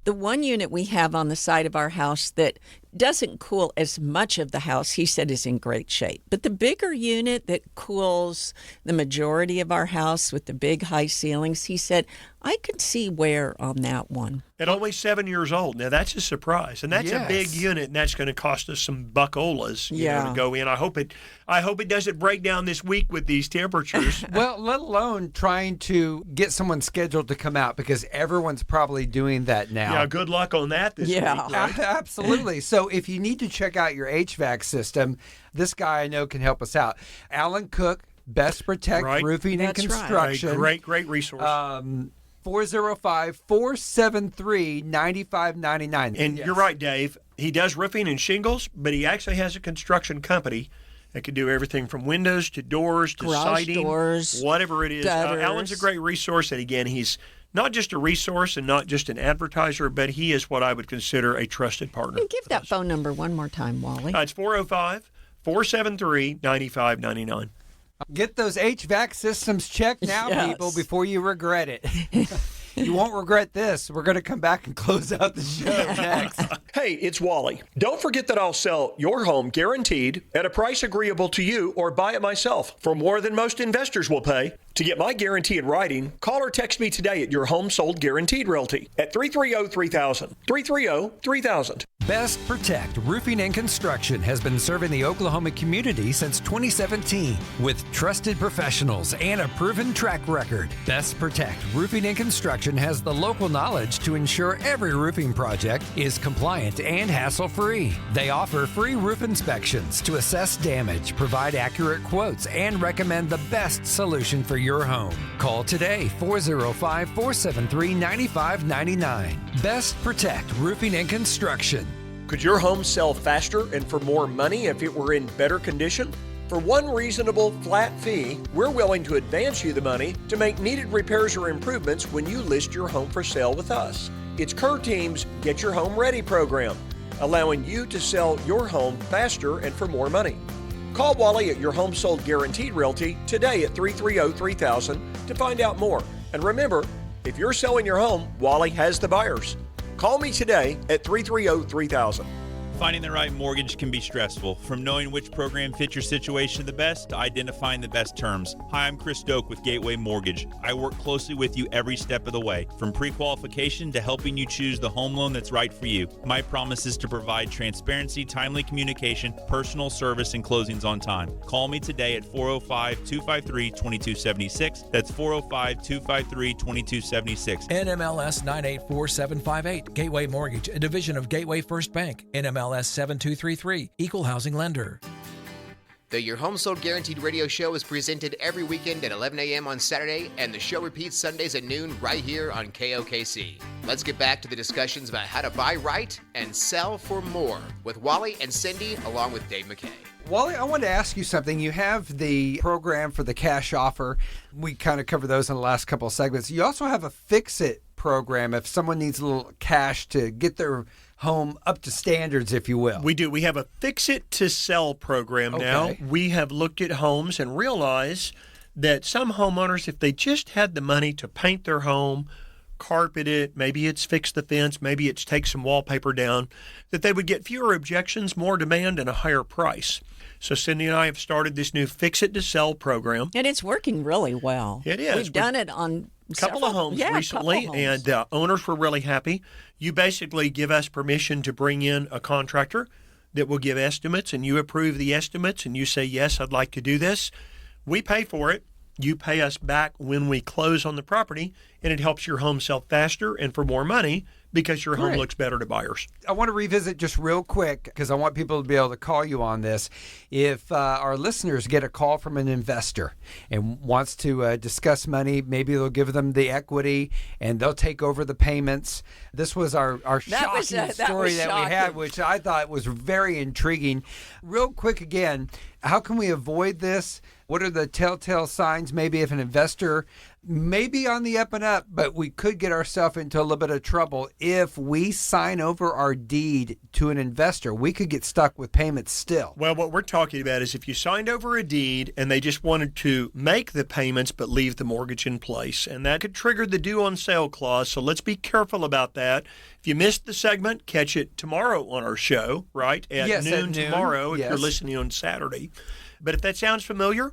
[SPEAKER 3] the one unit we have on the side of our house that doesn't cool as much of the house, he said, is in great shape. But the bigger unit that cools the majority of our house with the big high ceilings, he said, I could see wear on that one.
[SPEAKER 4] At only 7 years old. Now, that's a surprise. And that's a big unit, and that's going to cost us some buckolas to go in. I hope it doesn't break down this week with these temperatures.
[SPEAKER 2] Well, let alone trying to get someone scheduled to come out, because everyone's probably doing that now.
[SPEAKER 4] Yeah, good luck on that this week. Right?
[SPEAKER 2] Absolutely. So if you need to check out your HVAC system, this guy I know can help us out. Alan Cook, Best Protect Roofing and Construction.
[SPEAKER 4] Right. Great resource.
[SPEAKER 2] 405-473-9599.
[SPEAKER 4] And you're right, Dave. He does roofing and shingles, but he actually has a construction company that can do everything from windows to doors to
[SPEAKER 3] garage
[SPEAKER 4] siding,
[SPEAKER 3] doors,
[SPEAKER 4] whatever it is. Alan's a great resource, and again, he's not just a resource and not just an advertiser, but he is what I would consider a trusted partner.
[SPEAKER 3] And give that phone number one more time, Wally.
[SPEAKER 4] It's 405-473-9599.
[SPEAKER 2] Get those HVAC systems checked now, people, before you regret it. You won't regret this. We're going to come back and close out the show next.
[SPEAKER 4] Hey, it's Wally. Don't forget that I'll sell your home guaranteed at a price agreeable to you or buy it myself for more than most investors will pay. To get my guarantee in writing, call or text me today at your Home Sold Guaranteed Realty at 330-3000. 330-3000.
[SPEAKER 5] Best Protect Roofing and Construction has been serving the Oklahoma community since 2017 with trusted professionals and a proven track record. Best Protect Roofing and Construction has the local knowledge to ensure every roofing project is compliant and hassle-free. They offer free roof inspections to assess damage, provide accurate quotes, and recommend the best solution for your home. Call today, 405-473-9599. Best Protect Roofing and Construction.
[SPEAKER 4] Could your home sell faster and for more money if it were in better condition? For one reasonable flat fee, we're willing to advance you the money to make needed repairs or improvements when you list your home for sale with us. It's Kerr Team's Get Your Home Ready program, allowing you to sell your home faster and for more money. Call Wally at your Home Sold Guaranteed Realty today at 330-3000 to find out more. And remember, if you're selling your home, Wally has the buyers. Call me today at 330-3000.
[SPEAKER 6] Finding the right mortgage can be stressful, from knowing which program fits your situation the best to identifying the best terms. Hi, I'm Chris Doke with Gateway Mortgage. I work closely with you every step of the way, from pre-qualification to helping you choose the home loan that's right for you. My promise is to provide transparency, timely communication, personal service, and closings on time. Call me today at 405-253-2276. That's 405-253-2276.
[SPEAKER 7] NMLS 984758, Gateway Mortgage, a division of Gateway First Bank. NMLS 7233, Equal Housing Lender.
[SPEAKER 1] The Your Home Sold Guaranteed radio show is presented every weekend at 11 a.m. on Saturday, and the show repeats Sundays at noon right here on KOKC. Let's get back to the discussions about how to buy right and sell for more with Wally and Cindy, along with Dave McKay.
[SPEAKER 2] Wally, I wanted to ask you something. You have the program for the cash offer. We kind of covered those in the last couple of segments. You also have a fix-it program if someone needs a little cash to get their home up to standards, if you will.
[SPEAKER 4] We do. We have a fix-it-to-sell program now. We have looked at homes and realized that some homeowners, if they just had the money to paint their home, carpet it, maybe it's fix the fence, maybe it's take some wallpaper down, that they would get fewer objections, more demand, and a higher price. So Cindy and I have started this new Fix-It-to-Sell program.
[SPEAKER 3] And it's working really well.
[SPEAKER 4] It is.
[SPEAKER 3] We've done it on
[SPEAKER 4] a couple of homes recently, and owners were really happy. You basically give us permission to bring in a contractor that will give estimates, and you approve the estimates, and you say, yes, I'd like to do this. We pay for it. You pay us back when we close on the property, and it helps your home sell faster and for more money because your home looks better to buyers.
[SPEAKER 2] I want to revisit just real quick because I want people to be able to call you on this. If our listeners get a call from an investor and wants to discuss money, maybe they'll give them the equity and they'll take over the payments. This was our shocking story that we had, which I thought was very intriguing. Real quick again, how can we avoid this? What are the telltale signs maybe if an investor may be on the up and up, but we could get ourselves into a little bit of trouble if we sign over our deed to an investor? We could get stuck with payments still.
[SPEAKER 4] Well, what we're talking about is if you signed over a deed and they just wanted to make the payments but leave the mortgage in place, and that could trigger the due on sale clause, so let's be careful about that. If you missed the segment, catch it tomorrow on our show, right? At noon tomorrow if you're listening on Saturday. But if that sounds familiar,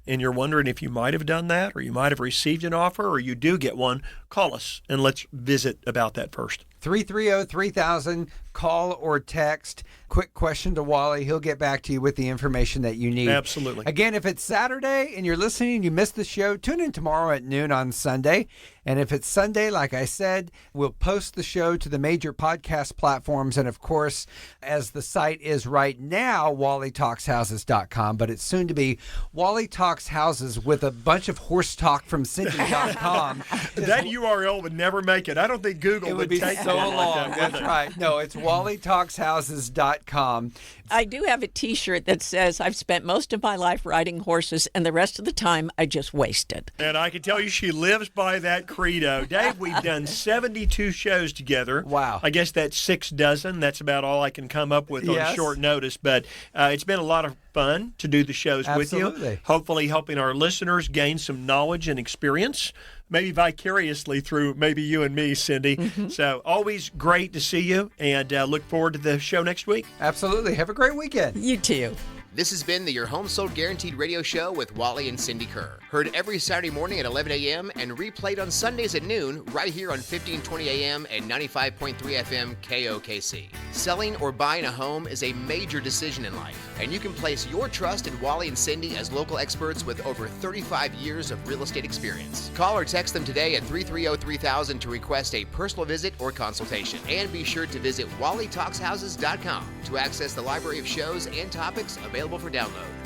[SPEAKER 4] and you're wondering if you might have done that or you might have received an offer or you do get one, call us and let's visit about that first.
[SPEAKER 2] 330-3000, call or text. Quick question to Wally. He'll get back to you with the information that you need.
[SPEAKER 4] Absolutely.
[SPEAKER 2] Again, if it's Saturday and you're listening and you missed the show, tune in tomorrow at noon on Sunday. And if it's Sunday, like I said, we'll post the show to the major podcast platforms. And of course, as the site is right now, WallyTalksHouses.com, but it's soon to be Wally Talks Houses with a bunch of horse talk from Cindy.com.
[SPEAKER 4] That URL would never make it. I don't think Google would
[SPEAKER 2] be
[SPEAKER 4] take
[SPEAKER 2] so
[SPEAKER 4] long.
[SPEAKER 2] Like that, That's right. No, it's WallyTalksHouses.com.
[SPEAKER 3] I do have a T-shirt that says, I've spent most of my life riding horses, and the rest of the time I just wasted.
[SPEAKER 4] And I can tell you she lives by that credo. Dave, we've done 72 shows together.
[SPEAKER 2] Wow.
[SPEAKER 4] I guess that's 6 dozen. That's about all I can come up with on short notice. But it's been a lot of fun to do the shows with
[SPEAKER 2] Absolutely.
[SPEAKER 4] you. Hopefully helping our listeners gain some knowledge and experience, maybe vicariously through maybe you and me, Cindy. So always great to see you, and look forward to the show next week.
[SPEAKER 2] Absolutely. Have a great weekend.
[SPEAKER 3] You too.
[SPEAKER 1] This has been the Your Home Sold Guaranteed radio show with Wally and Cindy Kerr. Heard every Saturday morning at 11 a.m. and replayed on Sundays at noon right here on 1520 a.m. and 95.3 FM KOKC. Selling or buying a home is a major decision in life, and you can place your trust in Wally and Cindy as local experts with over 35 years of real estate experience. Call or text them today at 330-3000 to request a personal visit or consultation. And be sure to visit WallyTalksHouses.com to access the library of shows and topics available for download.